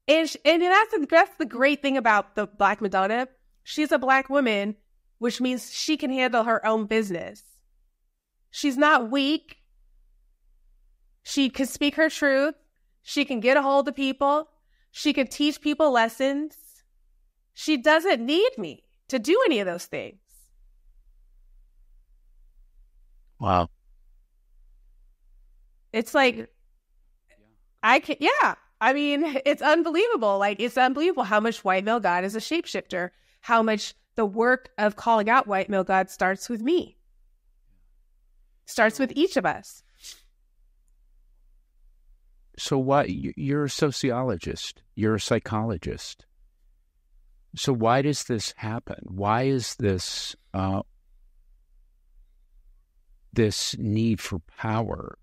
And that's the great thing about the Black Madonna. She's a Black woman, which means she can handle her own business. She's not weak. She can speak her truth. She can get a hold of people. She can teach people lessons. She doesn't need me to do any of those things. Wow. It's like, I mean, it's unbelievable. Like, it's unbelievable how much white male God is a shapeshifter, how much the work of calling out white male God starts with me, starts with each of us. So why, you're a sociologist, you're a psychologist. So why does this happen? Why is this this need for power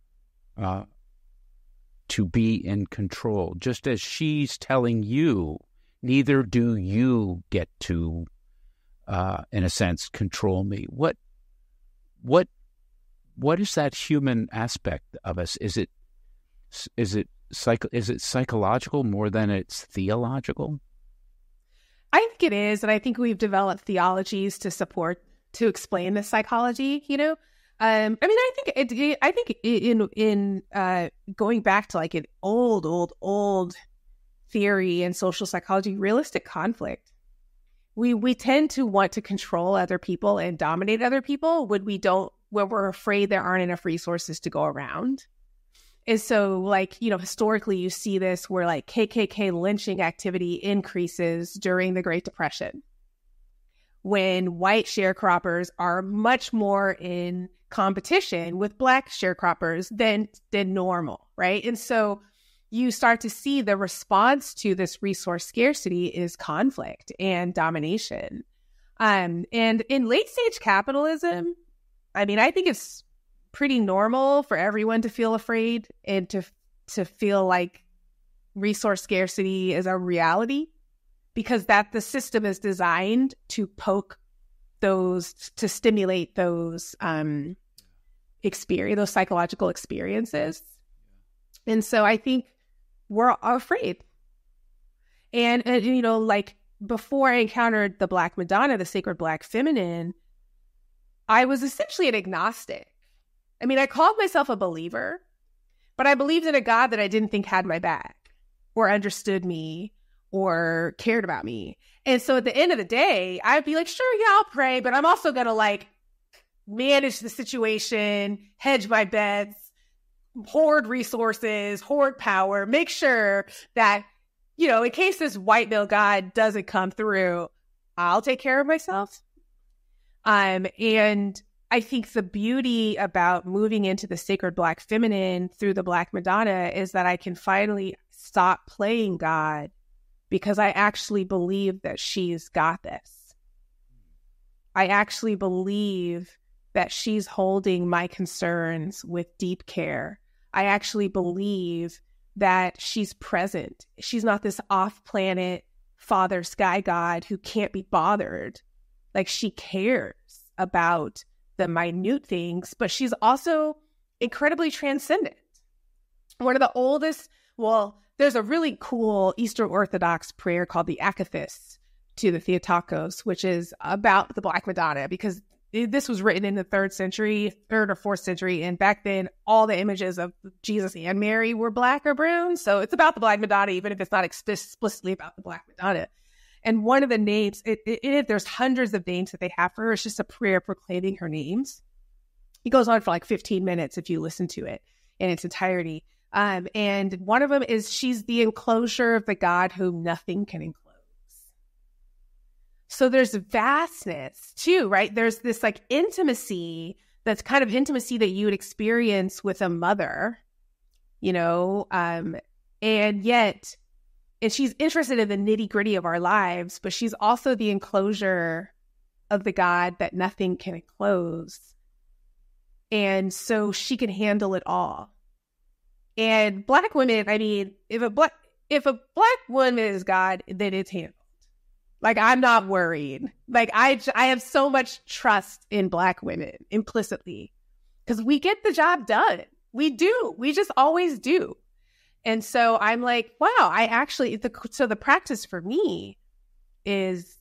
to be in control? Just as she's telling you, neither do you get to, in a sense, control me. What is that human aspect of us? Is it psychological more than it's theological? I think it is, and I think we've developed theologies to explain this psychology. You know, I mean, I think in going back to like an old theory in social psychology, realistic conflict. We tend to want to control other people and dominate other people when we're afraid there aren't enough resources to go around. And so, like, you know, historically, you see this where like KKK lynching activity increases during the Great Depression, when white sharecroppers are much more in competition with Black sharecroppers than normal, right? And so you start to see the response to this resource scarcity is conflict and domination. And in late stage capitalism, I mean, I think it's pretty normal for everyone to feel afraid and to feel like resource scarcity is a reality, because that the system is designed to stimulate those those psychological experiences. And so I think we're afraid. And you know, like, before I encountered the Black Madonna, the sacred Black feminine, I was essentially an agnostic. I mean, I called myself a believer, but I believed in a God that I didn't think had my back or understood me or cared about me. And so at the end of the day, I'd be like, sure, yeah, I'll pray, but I'm also going to like manage the situation, hedge my bets, hoard resources, hoard power, make sure that, you know, in case this white male God doesn't come through, I'll take care of myself. And I think the beauty about moving into the sacred Black feminine through the Black Madonna is that I can finally stop playing God, because I actually believe that she's got this. I actually believe that she's holding my concerns with deep care. I actually believe that she's present. She's not this off-planet father sky God who can't be bothered. Like, she cares about the minute things, but she's also incredibly transcendent. One of the oldest, there's a really cool Eastern Orthodox prayer called the Akathist to the Theotokos, which is about the Black Madonna, because this was written in the 3rd or 4th century. And back then, all the images of Jesus and Mary were Black or brown. So it's about the Black Madonna, even if it's not explicitly about the Black Madonna. And one of the names, there's hundreds of names that they have for her. It's just a prayer proclaiming her names. It goes on for like 15 minutes if you listen to it in its entirety. And one of them is, she's the enclosure of the God whom nothing can enclose. So there's vastness too, right? There's this like intimacy, that's kind of intimacy that you would experience with a mother, and she's interested in the nitty gritty of our lives, but she's also the enclosure of the God that nothing can enclose. And so she can handle it all. And Black women, I mean, if a Black woman is God, then it's handled. Like, I'm not worried. Like, I have so much trust in Black women implicitly, because we get the job done. We do. We just always do. And so I'm like, wow, so the practice for me is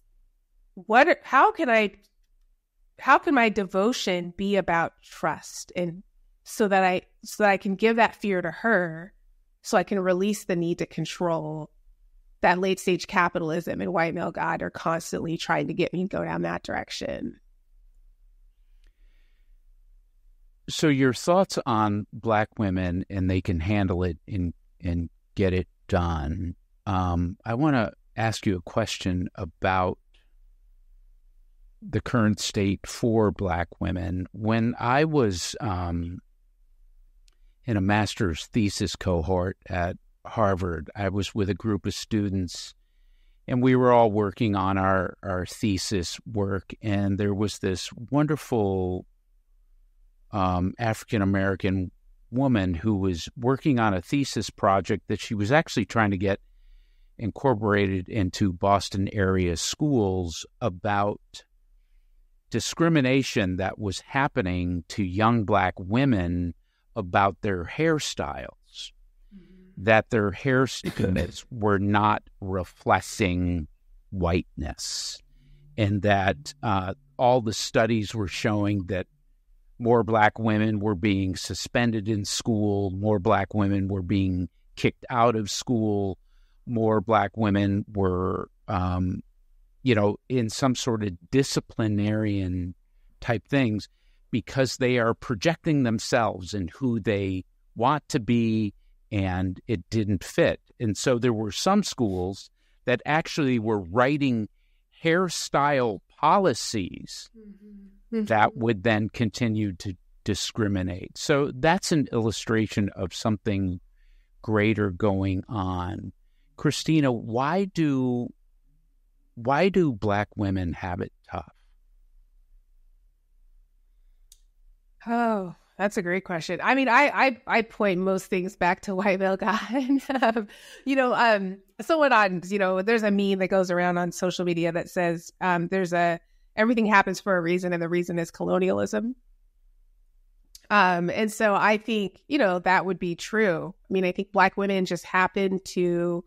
how can my devotion be about trust, and so that I can give that fear to her, so I can release the need to control that late stage capitalism and white male God are constantly trying to get me to go down that direction. So your thoughts on Black women, and they can handle it and get it done. I want to ask you a question about the current state for Black women. When I was in a master's thesis cohort at Harvard, I was with a group of students, and we were all working on our thesis work, and there was this wonderful African-American woman who was working on a thesis project that she was actually trying to get incorporated into Boston area schools about discrimination that was happening to young Black women about their hairstyles, that their hairstyles were not reflecting whiteness, and that all the studies were showing that more Black women were being suspended in school, more Black women were being kicked out of school, more Black women were, in some sort of disciplinarian type things, because they are projecting themselves and who they want to be, and it didn't fit. And so there were some schools that actually were writing hairstyle policies that would then continue to discriminate. So that's an illustration of something greater going on. Christena, why do Black women have it tough? Oh, that's a great question. I mean, I point most things back to white male God. Someone on, there's a meme that goes around on social media that says everything happens for a reason, and the reason is colonialism. And so I think, that would be true. I mean, I think Black women just happen to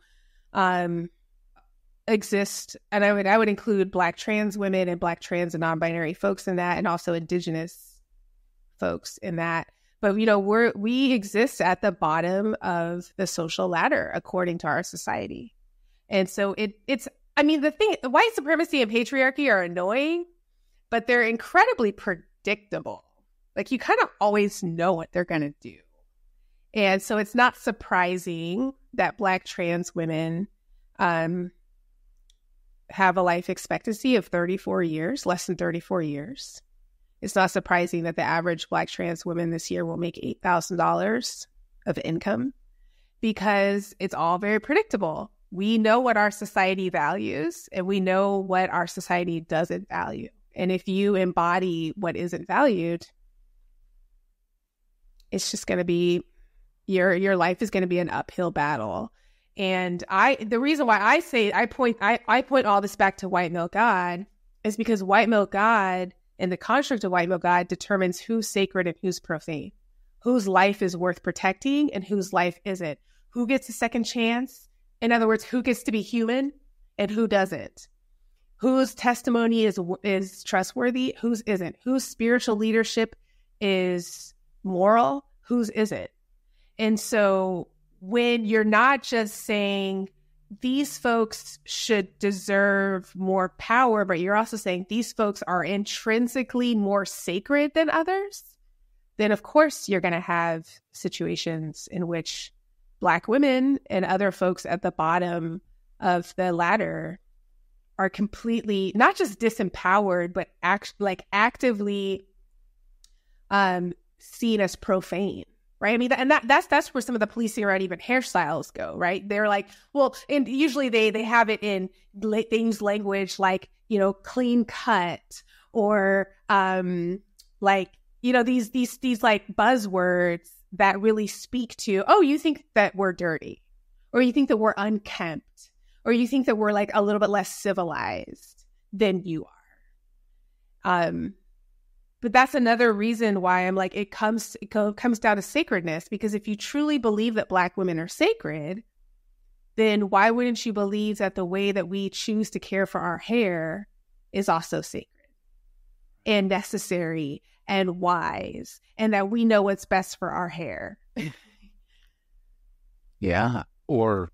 exist, and I would include Black trans women and Black trans and non-binary folks in that, and also Indigenous folks in that. But we exist at the bottom of the social ladder according to our society, and so it's. I mean, white supremacy and patriarchy are annoying, but they're incredibly predictable. Like, you kind of always know what they're going to do, and so it's not surprising that Black trans women have a life expectancy of 34 years, less than 34 years. It's not surprising that the average Black trans woman this year will make $8,000 of income, because it's all very predictable. We know what our society values, and we know what our society doesn't value. And if you embody what isn't valued, it's just going to be, your life is going to be an uphill battle. And the reason why I point all this back to white male God is because white male God and the construct of white male God determines who's sacred and who's profane, whose life is worth protecting and whose life isn't. Who gets a second chance? In other words, who gets to be human and who doesn't? Whose testimony is trustworthy? Whose isn't? Whose spiritual leadership is moral? Whose isn't? And so when you're not just saying these folks should deserve more power, but you're also saying these folks are intrinsically more sacred than others, then of course you're going to have situations in which Black women and other folks at the bottom of the ladder are completely not just disempowered, but actively seen as profane, right? I mean, that's where some of the policing around even hairstyles go, right? They're like, well, and usually they have it in, they use language like, you know, clean cut or like, you know, these like buzzwords that really speak to, oh, you think that we're dirty, or you think that we're unkempt, or you think that we're like a little bit less civilized than you are. But that's another reason why I'm like, it comes down to sacredness, because if you truly believe that Black women are sacred, then why wouldn't you believe that the way that we choose to care for our hair is also sacred and necessary and wise, and that we know what's best for our hair? Yeah. Or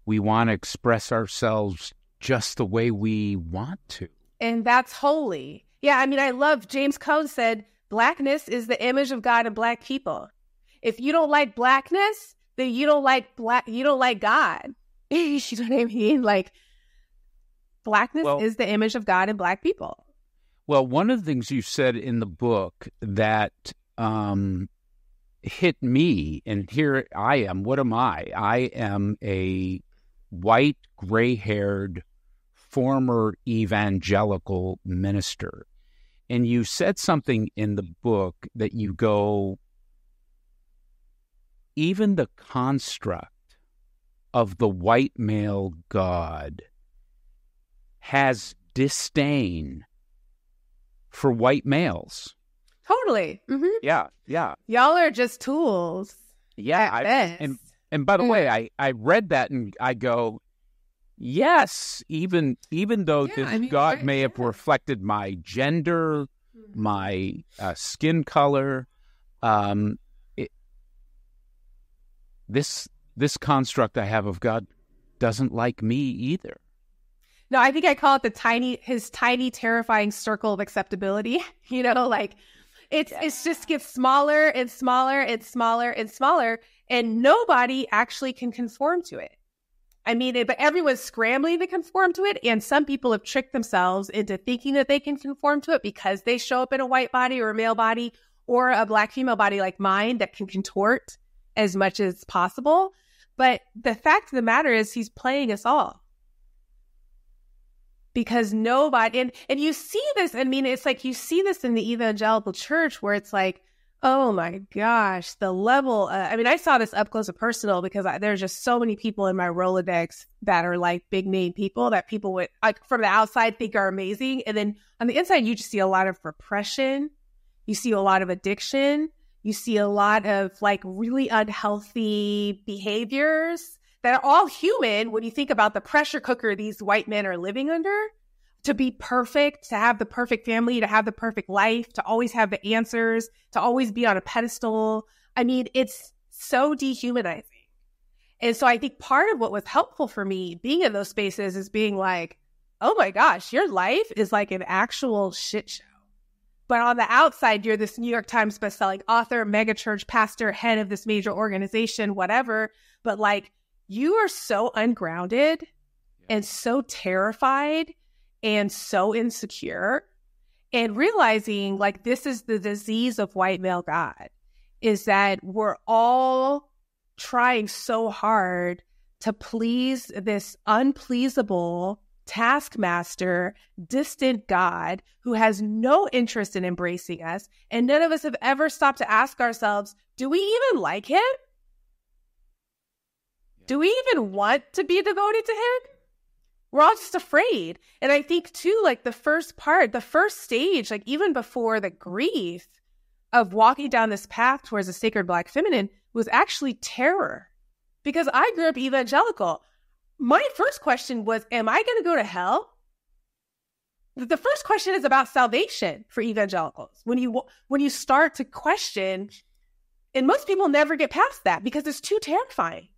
we want to express ourselves just the way we want to. And that's holy. Yeah, I mean, I love, James Cone said, Blackness is the image of God in Black people. If you don't like Blackness, then you don't like God. You know what I mean? Like, Blackness is the image of God in Black people. Well, one of the things you said in the book that hit me, and here I am. What am I? I am a white, gray-haired, former evangelical minister. And you said something in the book that you go, even the construct of the white male God has disdain for white males. Totally. Mm-hmm. Yeah. Y'all are just tools. Yeah. And by the way, I read that and I go, yes, even though God may have reflected my gender, my skin color, this construct I have of God doesn't like me either. No, I think I call it his tiny, terrifying circle of acceptability. You know, like it's just gets smaller and smaller and smaller and smaller, and nobody actually can conform to it. I mean, but everyone's scrambling to conform to it, and some people have tricked themselves into thinking that they can conform to it because they show up in a white body or a male body or a Black female body like mine that can contort as much as possible. But the fact of the matter is he's playing us all. Because nobody, and you see this, I mean, it's like you see this in the evangelical church where it's like, oh my gosh, the level, I mean, I saw this up close and personal because there's just so many people in my Rolodex that are like big name people that people would, like, from the outside think are amazing. And then on the inside, you just see a lot of repression. You see a lot of addiction. You see a lot of like really unhealthy behaviors that are all human when you think about the pressure cooker these white men are living under, to be perfect, to have the perfect family, to have the perfect life, to always have the answers, to always be on a pedestal. I mean, it's so dehumanizing. And so I think part of what was helpful for me being in those spaces is being like, oh my gosh, your life is like an actual shit show. But on the outside, you're this New York Times bestselling author, megachurch pastor, head of this major organization, whatever. But like, you are so ungrounded and so terrified and so insecure, and realizing like this is the disease of white male God, is that we're all trying so hard to please this unpleasable taskmaster, distant God who has no interest in embracing us. And none of us have ever stopped to ask ourselves, do we even like him? Do we even want to be devoted to him? We're all just afraid. And I think too, like the first stage, like even before the grief of walking down this path towards a sacred Black feminine was actually terror. Because I grew up evangelical. My first question was, am I going to go to hell? The first question is about salvation for evangelicals. When you start to question, and most people never get past that because it's too terrifying.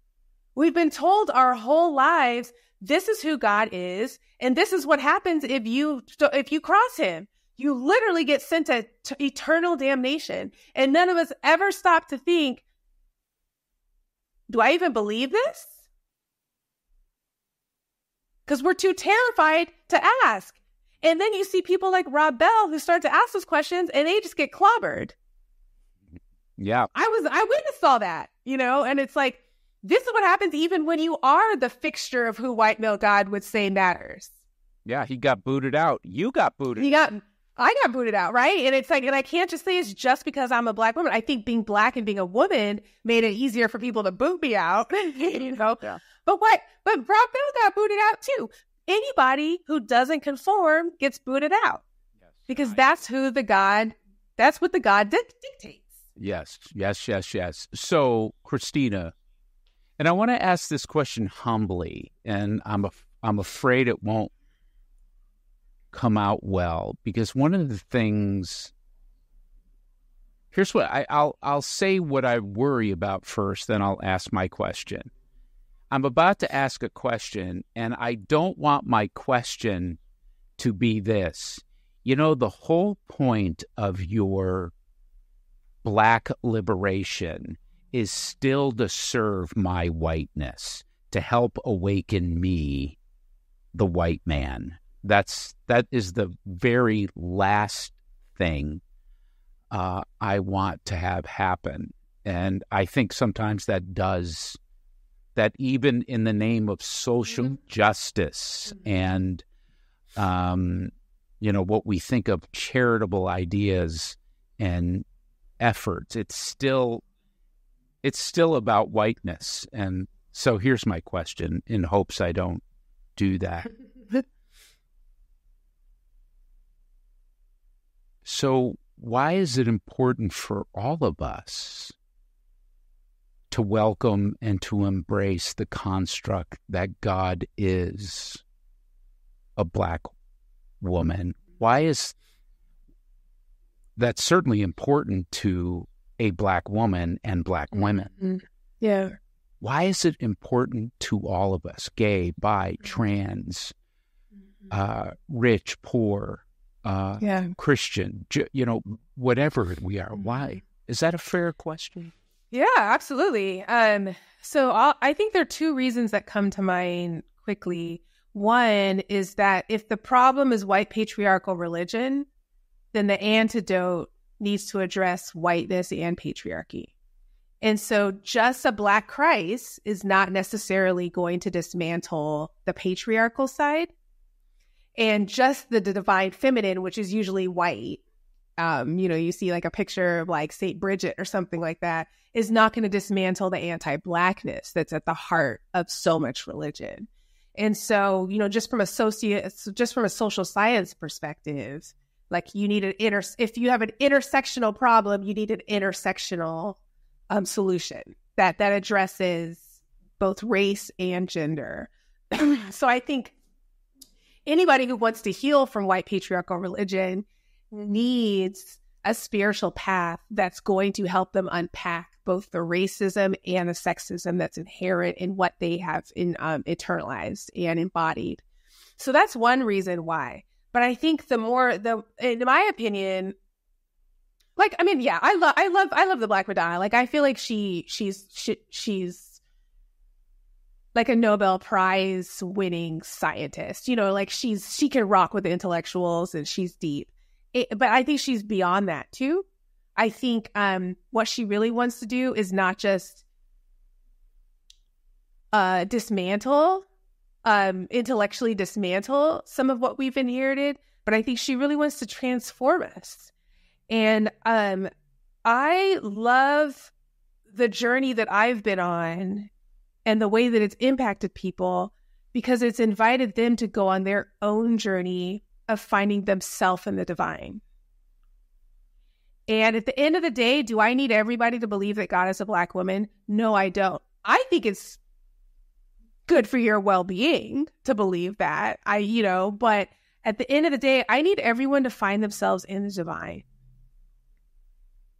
We've been told our whole lives, this is who God is, and this is what happens if you cross him. You literally get sent to eternal damnation. And none of us ever stop to think, do I even believe this? Because we're too terrified to ask. And then you see people like Rob Bell who start to ask those questions and they just get clobbered. Yeah. I witnessed all that, and it's like, this is what happens even when you are the fixture of who white male God would say matters. Yeah, he got booted out. You got booted. I got booted out, right? And it's like, and I can't just say it's just because I'm a Black woman. I think being Black and being a woman made it easier for people to boot me out, Yeah. But Rob Bell got booted out too. Anybody who doesn't conform gets booted out. Yes, because that's what the God dictates. Yes. So, Christena, and I want to ask this question humbly, and I'm afraid it won't come out well, because one of the things, here's what I'll say what I worry about first, then I'll ask my question. I'm about to ask a question, and I don't want my question to be this. The whole point of your Black liberation is still to serve my whiteness, to help awaken me, the white man. That is the very last thing I want to have happen. And I think sometimes that even in the name of social justice and, what we think of charitable ideas and efforts, it's still about whiteness. And so here's my question, in hopes I don't do that. So why is it important for all of us to welcome and to embrace the construct that God is a Black woman? Why is that certainly important to a Black woman and Black women? Yeah. Why is it important to all of us, gay, bi, trans, rich, poor, Christian, whatever we are? Why? Is that a fair question? Yeah, absolutely. So I think there are two reasons that come to mind quickly. One is that if the problem is white patriarchal religion, then the antidote needs to address whiteness and patriarchy. And so just a Black Christ is not necessarily going to dismantle the patriarchal side. And just the divine feminine, which is usually white, you see like a picture of like St. Bridget or something like that, is not going to dismantle the anti-Blackness that's at the heart of so much religion. And so, just from a social science perspective, like you need if you have an intersectional problem, you need an intersectional solution that addresses both race and gender. So I think anybody who wants to heal from white patriarchal religion needs a spiritual path that's going to help them unpack both the racism and the sexism that's inherent in what they have internalized and embodied. So that's one reason why. But I think in my opinion, I love the Black Madonna. Like, I feel like she's like a Nobel Prize winning scientist, she can rock with the intellectuals and she's deep. But I think she's beyond that too. I think what she really wants to do is not just intellectually dismantle some of what we've inherited, but I think she really wants to transform us. And I love the journey that I've been on and the way that it's impacted people, because it's invited them to go on their own journey of finding themselves in the divine. And at the end of the day, do I need everybody to believe that God is a Black woman? No, I don't. I think it's good for your well-being to believe that. But at the end of the day, I need everyone to find themselves in the divine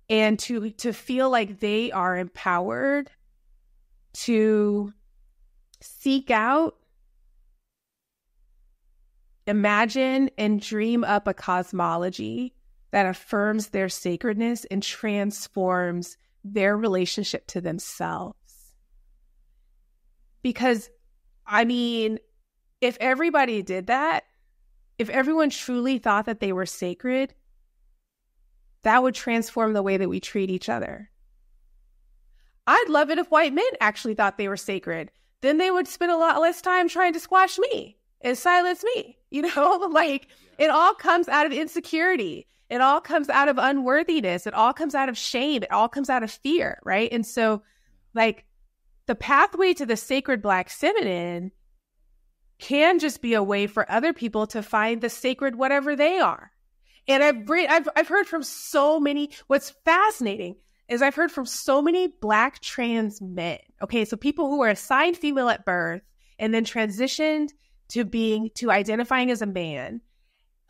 and to feel like they are empowered to seek out, imagine, and dream up a cosmology that affirms their sacredness and transforms their relationship to themselves. Because, if everybody did that, if everyone truly thought that they were sacred, that would transform the way that we treat each other. I'd love it if white men actually thought they were sacred. Then they would spend a lot less time trying to squash me and silence me. It all comes out of insecurity. It all comes out of unworthiness. It all comes out of shame. It all comes out of fear, right? And so, the pathway to the sacred Black feminine can just be a way for other people to find the sacred whatever they are. And I've heard from so many. What's fascinating is I've heard from so many Black trans men. Okay, so people who were assigned female at birth and then transitioned to identifying as a man,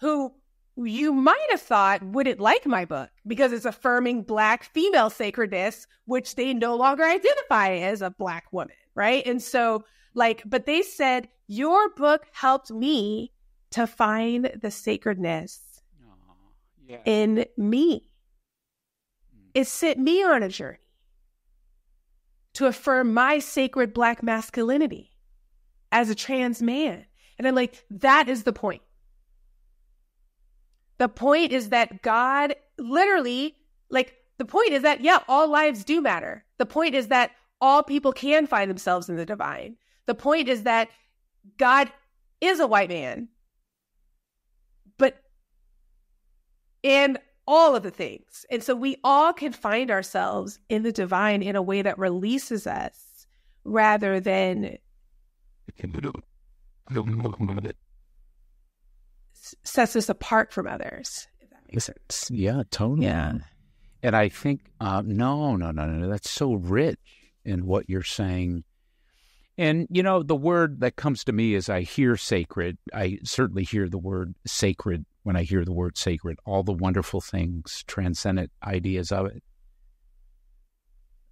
who you might have thought wouldn't like my book because it's affirming Black female sacredness, which they no longer identify as a Black woman, right? And so, but they said, your book helped me to find the sacredness in me. It sent me on a journey to affirm my sacred Black masculinity as a trans man. And I'm like, that is the point. The point is that God literally, the point is that, all lives do matter. The point is that all people can find themselves in the divine. The point is that God is a white man, and all of the things. And so we all can find ourselves in the divine in a way that releases us rather than sets us apart from others, if that makes sense. Yeah, totally. Yeah. And I think, no, that's so rich in what you're saying. And, the word that comes to me as I hear sacred, I certainly hear the word sacred when I hear the word sacred, all the wonderful things, transcendent ideas of it.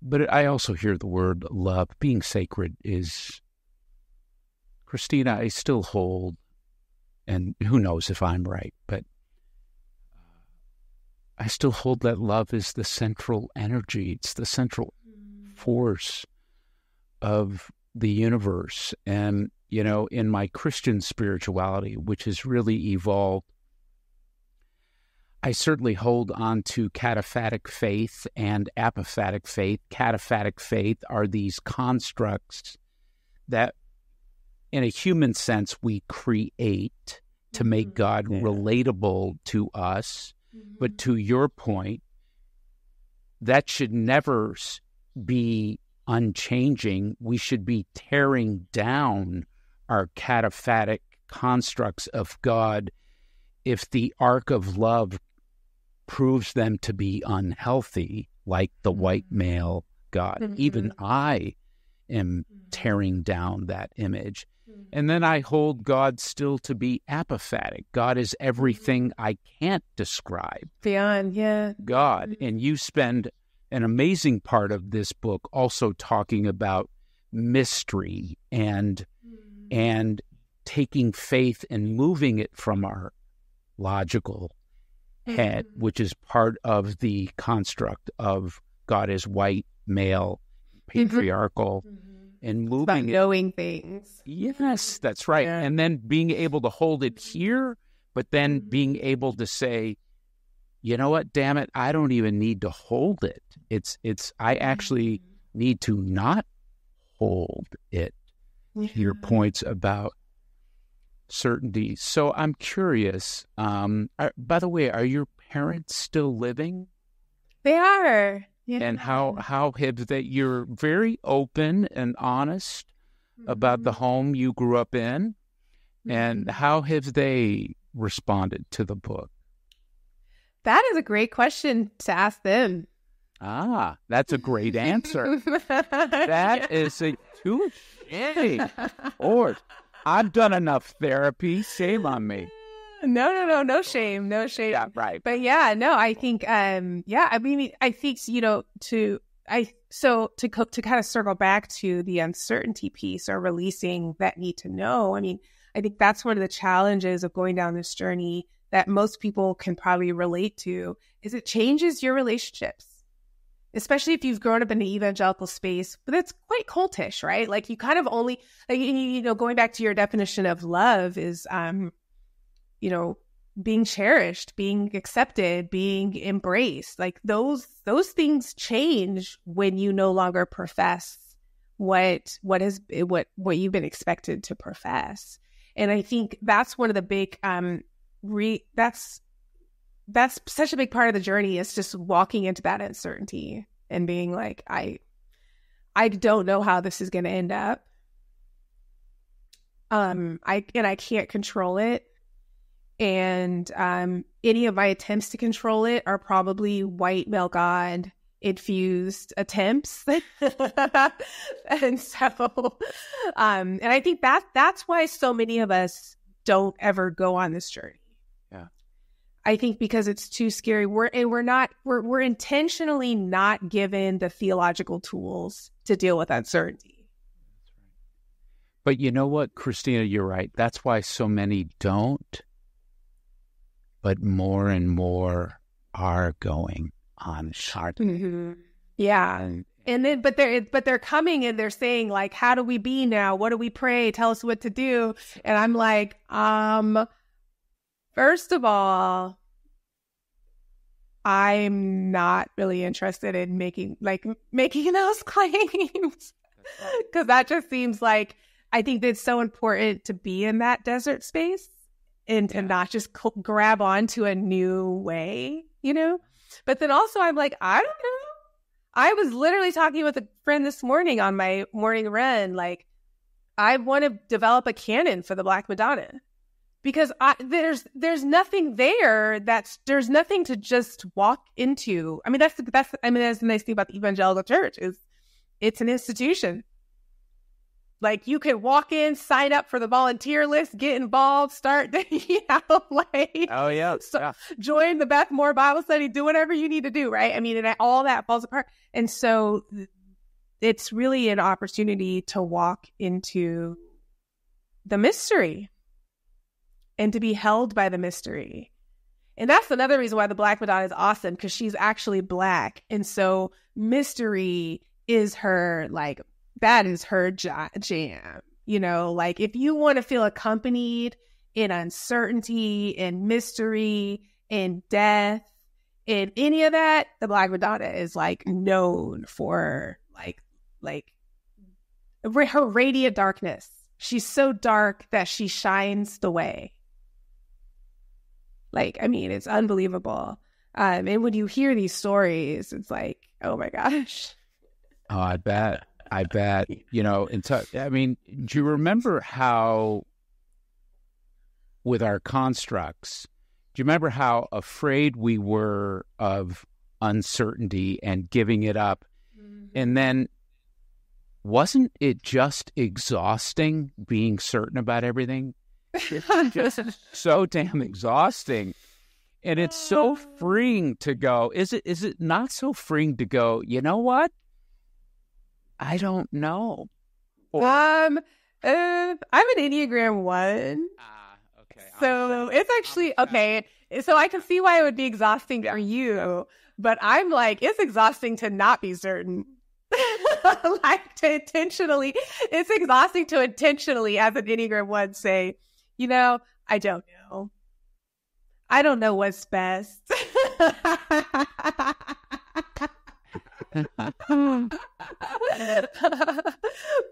But I also hear the word love. Being sacred is, Christena, I still hold, and who knows if I'm right, but I still hold that love is the central energy. It's the central force of the universe. And, in my Christian spirituality, which has really evolved, I certainly hold on to cataphatic faith and apophatic faith. Cataphatic faith are these constructs that, in a human sense, we create to make God relatable to us. But to your point, that should never be unchanging. We should be tearing down our cataphatic constructs of God if the arc of love proves them to be unhealthy, like the white male God. Even I am tearing down that image. And then I hold God still to be apophatic. God is everything I can't describe. Beyond, God. And you spend an amazing part of this book also talking about mystery and taking faith and moving it from our logical head, which is part of the construct of God as white, male, patriarchal, and moving it. Knowing things. Yes, that's right. Yeah. And then being able to hold it here, but then being able to say, you know what, damn it, I don't even need to hold it. I actually need to not hold it. Your points about certainty. So I'm curious, by the way, are your parents still living? They are. Yeah. And how have they, you're very open and honest about the home you grew up in, and how have they responded to the book? That is a great question to ask them. Ah, that's a great answer. That is a touche. Or I've done enough therapy. Shame on me. No shame. Yeah, right. But yeah, no, I think, I mean, I think, to kind of circle back to the uncertainty piece or releasing that need to know. I mean, I think that's one of the challenges of going down this journey that most people can probably relate to, is it changes your relationships, especially if you've grown up in the evangelical space, but it's quite cultish, right? Like you kind of only, like, going back to your definition of love is, being cherished, being accepted, being embraced. Like those things change when you no longer profess what you've been expected to profess. And I think that's one of the big that's such a big part of the journey, is just walking into that uncertainty and being like, I don't know how this is going to end up. I can't control it. And any of my attempts to control it are probably white male God infused attempts. And so, and I think that's why so many of us don't ever go on this journey. Yeah. I think because it's too scary. We're intentionally not given the theological tools to deal with uncertainty. But you know what, Christena, you're right. That's why so many don't. But more and more are going on hard. Mm-hmm. Yeah. But they're coming and they're saying, like, how do we be now? What do we pray? Tell us what to do. And I'm like, first of all, I'm not really interested in making those claims, because that just seems like, I think it's so important to be in that desert space and to not just grab onto a new way, But then also I'm like, I don't know. I was literally talking with a friend this morning on my morning run. Like, I want to develop a canon for the Black Madonna, because there's nothing there. There's nothing to just walk into. I mean, that's the nice thing about the evangelical church, is it's an institution. Like, you can walk in, sign up for the volunteer list, get involved, start, oh yeah, join the Beth Moore Bible study, do whatever you need to do, right? I mean, and all that falls apart. And so it's really an opportunity to walk into the mystery and to be held by the mystery. And that's another reason why the Black Madonna is awesome, because she's actually Black. And so mystery is her, like, that is her jam, like, if you want to feel accompanied in uncertainty, in mystery, in death, in any of that, the Black Madonna is, like, known for, like her radiant darkness. She's so dark that she shines the way. Like, I mean, it's unbelievable. And when you hear these stories, it's like, oh my gosh. Oh, I bet. I mean, do you remember how, with our constructs, do you remember how afraid we were of uncertainty and giving it up? Mm-hmm. And then, wasn't it just exhausting being certain about everything? It's just so damn exhausting. And it's so freeing to go. Is it not so freeing to go, you know what? I don't know. I'm an Enneagram 1. Okay. So it's actually okay. So I can see why it would be exhausting for you, but I'm like, it's exhausting to not be certain. It's exhausting to intentionally, as an Enneagram 1, say, I don't know. I don't know what's best.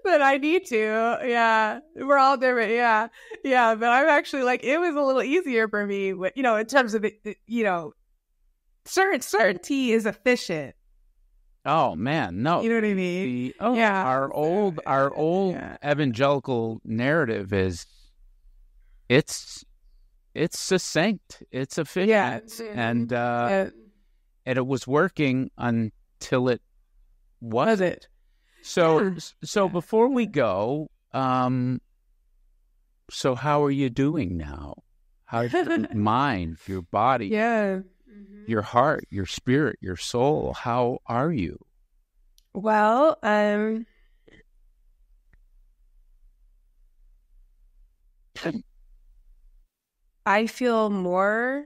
But I need to. Yeah. We're all different. Yeah. Yeah. But I'm actually, like, it was a little easier for me, in terms of, certainty is efficient. Oh man, no. You know what I mean? Our old evangelical narrative is, it's it's succinct, it's efficient, and it was working until it wasn't. So before we go, so how are you doing now? How's your mind, your body, your heart, your spirit, your soul? How are you? Well, I feel more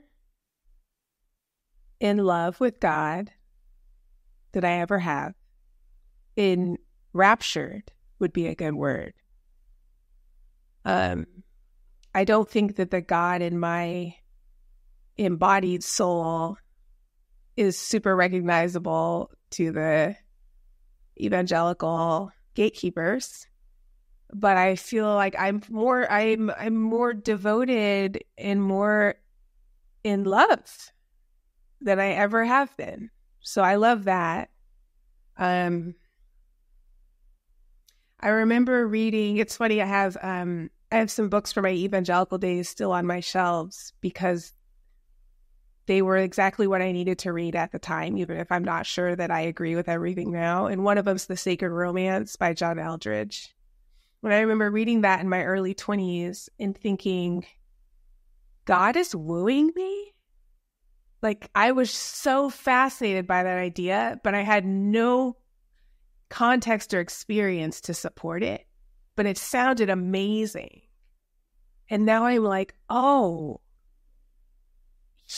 in love with God than I ever have. Enraptured would be a good word. I don't think that the God in my embodied soul is super recognizable to the evangelical gatekeepers, but I feel like I'm more devoted and more in love than I ever have been. So I love that. I remember reading, it's funny, I have some books from my evangelical days still on my shelves because they were exactly what I needed to read at the time, even if I'm not sure that I agree with everything now. And one of them's The Sacred Romance by John Eldridge. When I remember reading that in my early 20s and thinking, God is wooing me? Like, I was so fascinated by that idea, but I had no context or experience to support it. But it sounded amazing. And now I'm like, oh,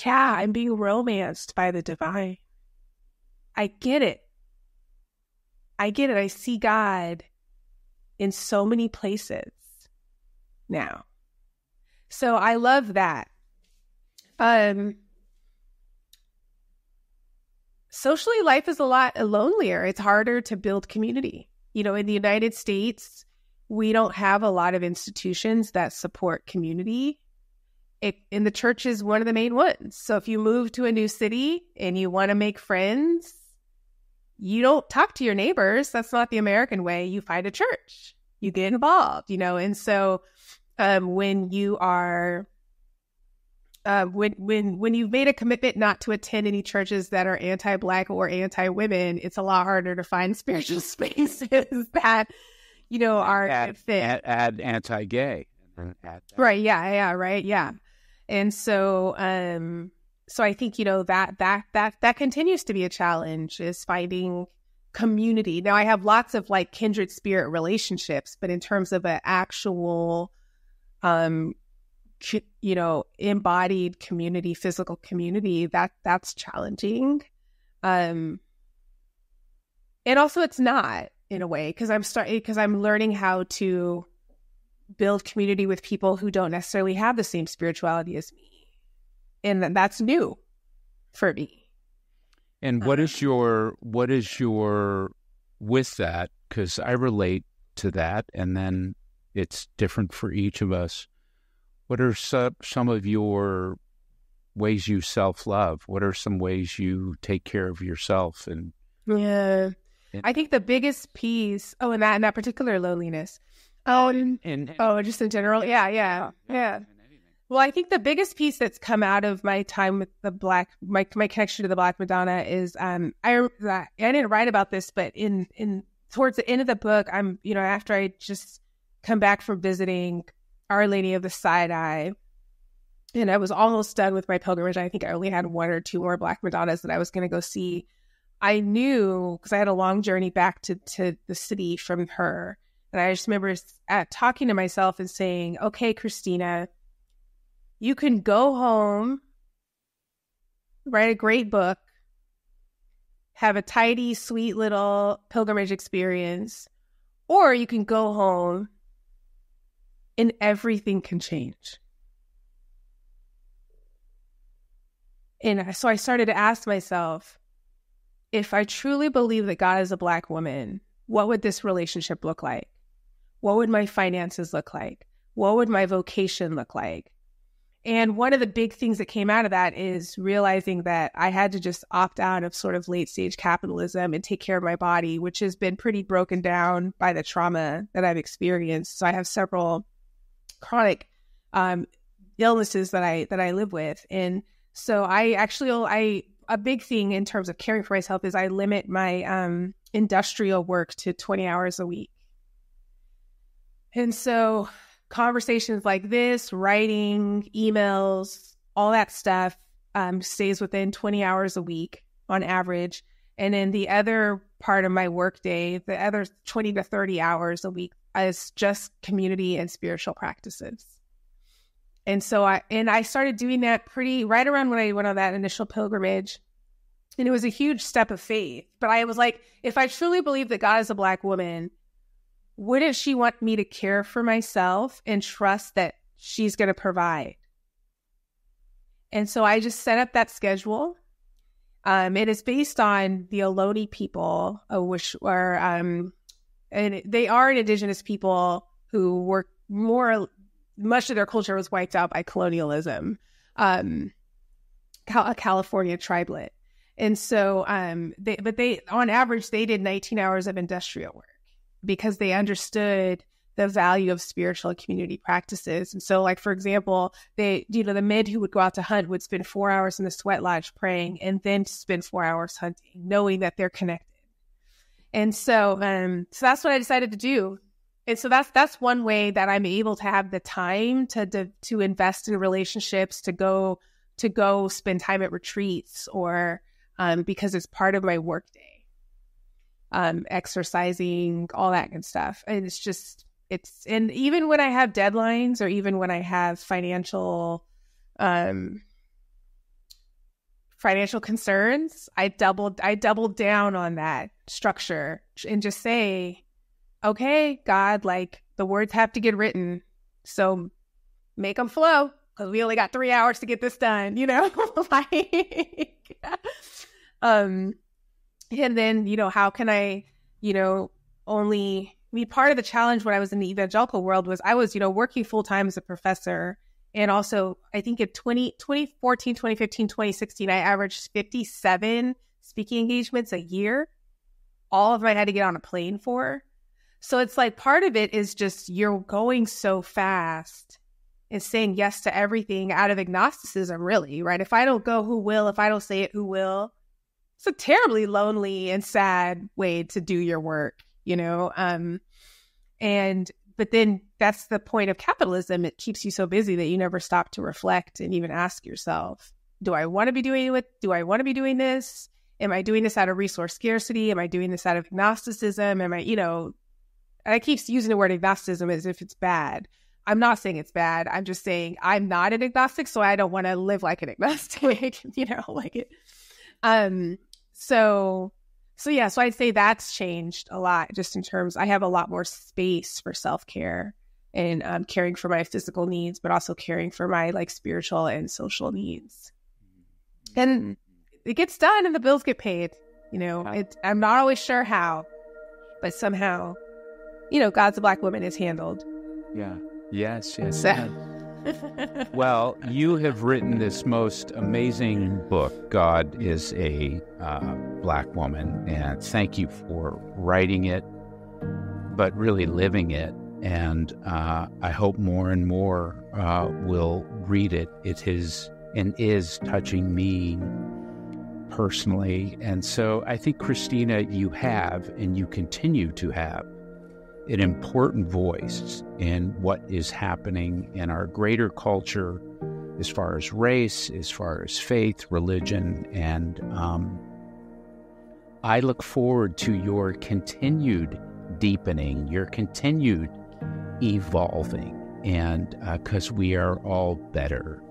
yeah, I'm being romanced by the divine. I get it. I see God in so many places now. So I love that. Socially, life is a lot lonelier. It's harder to build community. You know, in the United States, we don't have a lot of institutions that support community. And the church is one of the main ones. So if you move to a new city and you want to make friends, you don't talk to your neighbors. That's not the American way. You find a church. You get involved, you know. And so when you are when you've made a commitment not to attend any churches that are anti-Black or anti-women, it's a lot harder to find spiritual spaces that, you know, are fit. Add anti-gay. Right. Yeah. Right. Yeah. And so, so I think, you know, that continues to be a challenge, is finding community. Now I have lots of like kindred spirit relationships, but in terms of an actual, you know, embodied community, physical community, that's challenging. And also it's not, in a way, because I'm learning how to build community with people who don't necessarily have the same spirituality as me. And that's new for me. And what is your, with that, because I relate to that, and then it's different for each of us. What are some of your ways you self-love? What are some ways you take care of yourself? And I think the biggest piece, and that particular loneliness. Just in general. Yeah. Well, I think the biggest piece that's come out of my time with my connection to the Black Madonna is, I didn't write about this, but in towards the end of the book, I'm, you know, after I just come back from visiting Our Lady of the Side-Eye, and I was almost done with my pilgrimage. I think I only had one or two more Black Madonnas that I was going to go see. I knew, because I had a long journey back to the city from her. And I just remember talking to myself and saying, okay, Christena, you can go home, write a great book, have a tidy, sweet little pilgrimage experience, or you can go home and everything can change. And so I started to ask myself, if I truly believe that God is a Black woman, what would this relationship look like? What would my finances look like? What would my vocation look like? And one of the big things that came out of that is realizing that I had to just opt out of sort of late stage capitalism and take care of my body, which has been pretty broken down by the trauma that I've experienced. So I have several chronic illnesses that I live with. And so a big thing in terms of caring for myself is I limit my industrial work to 20 hours a week. And so conversations like this, writing, emails, all that stuff stays within 20 hours a week on average. And then the other part of my workday, the other 20 to 30 hours a week, is just community and spiritual practices. And so I started doing that right around when I went on that initial pilgrimage. And it was a huge step of faith. But I was like, if I truly believe that God is a Black woman, wouldn't she want me to care for myself and trust that she's going to provide? And so I just set up that schedule. It is based on the Ohlone people, which are, and they are an indigenous people who were much of their culture was wiped out by colonialism, a California tribelet. And so, they on average, they did 19 hours of industrial work because they understood the value of spiritual and community practices. And so, like, for example, the men who would go out to hunt would spend 4 hours in the sweat lodge praying and then spend 4 hours hunting, knowing that they're connected. And so, so that's what I decided to do. And so that's one way that I'm able to have the time to invest in relationships, to go spend time at retreats, or because it's part of my workday, exercising, all that good stuff. And and even when I have deadlines, or even when I have financial concerns, I double down on that structure and just say, okay, God, like, the words have to get written, so make them flow, because we only got 3 hours to get this done, and then, how can I, part of the challenge when I was in the evangelical world was I was, working full time as a professor. And also, I think in 2014, 2015, 2016, I averaged 57 speaking engagements a year. All of them I had to get on a plane for. So it's like, part of it is just you're going so fast and saying yes to everything out of agnosticism, really, right? If I don't go, who will? If I don't say it, who will? It's a terribly lonely and sad way to do your work, but then that's the point of capitalism. It keeps you so busy that you never stop to reflect and even ask yourself, do I want to be doing this? Am I doing this out of resource scarcity? Am I doing this out of agnosticism? Am I, and I keep using the word agnosticism as if it's bad. I'm not saying it's bad. I'm just saying I'm not an agnostic, so I don't want to live like an agnostic, So I'd say that's changed a lot, just in terms, I have a lot more space for self-care and caring for my physical needs, but also caring for my spiritual and social needs. And it gets done and the bills get paid. I'm not always sure how, but somehow, God's a Black woman is handled. Yeah. Yes. So. Well, you have written this most amazing book, God is a Black Woman, and thank you for writing it, but really living it. And I hope more and more will read it. It is touching me personally. And so I think, Christena, you have, and you continue to have, an important voice in what is happening in our greater culture as far as race, as far as faith, religion, and I look forward to your continued deepening, your continued evolving, and because we are all better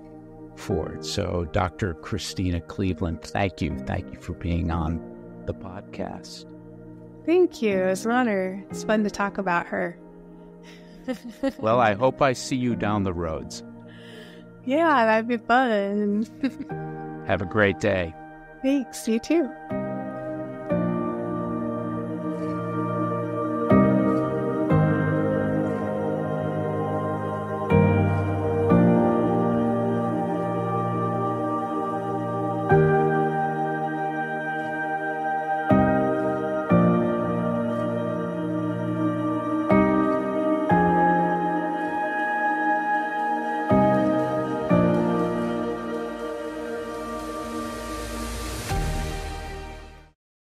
for it. So, Dr. Christena Cleveland, thank you for being on the podcast. Thank you. It's an honor. It's fun to talk about her. Well, I hope I see you down the roads. Yeah, that'd be fun. Have a great day. Thanks. You too.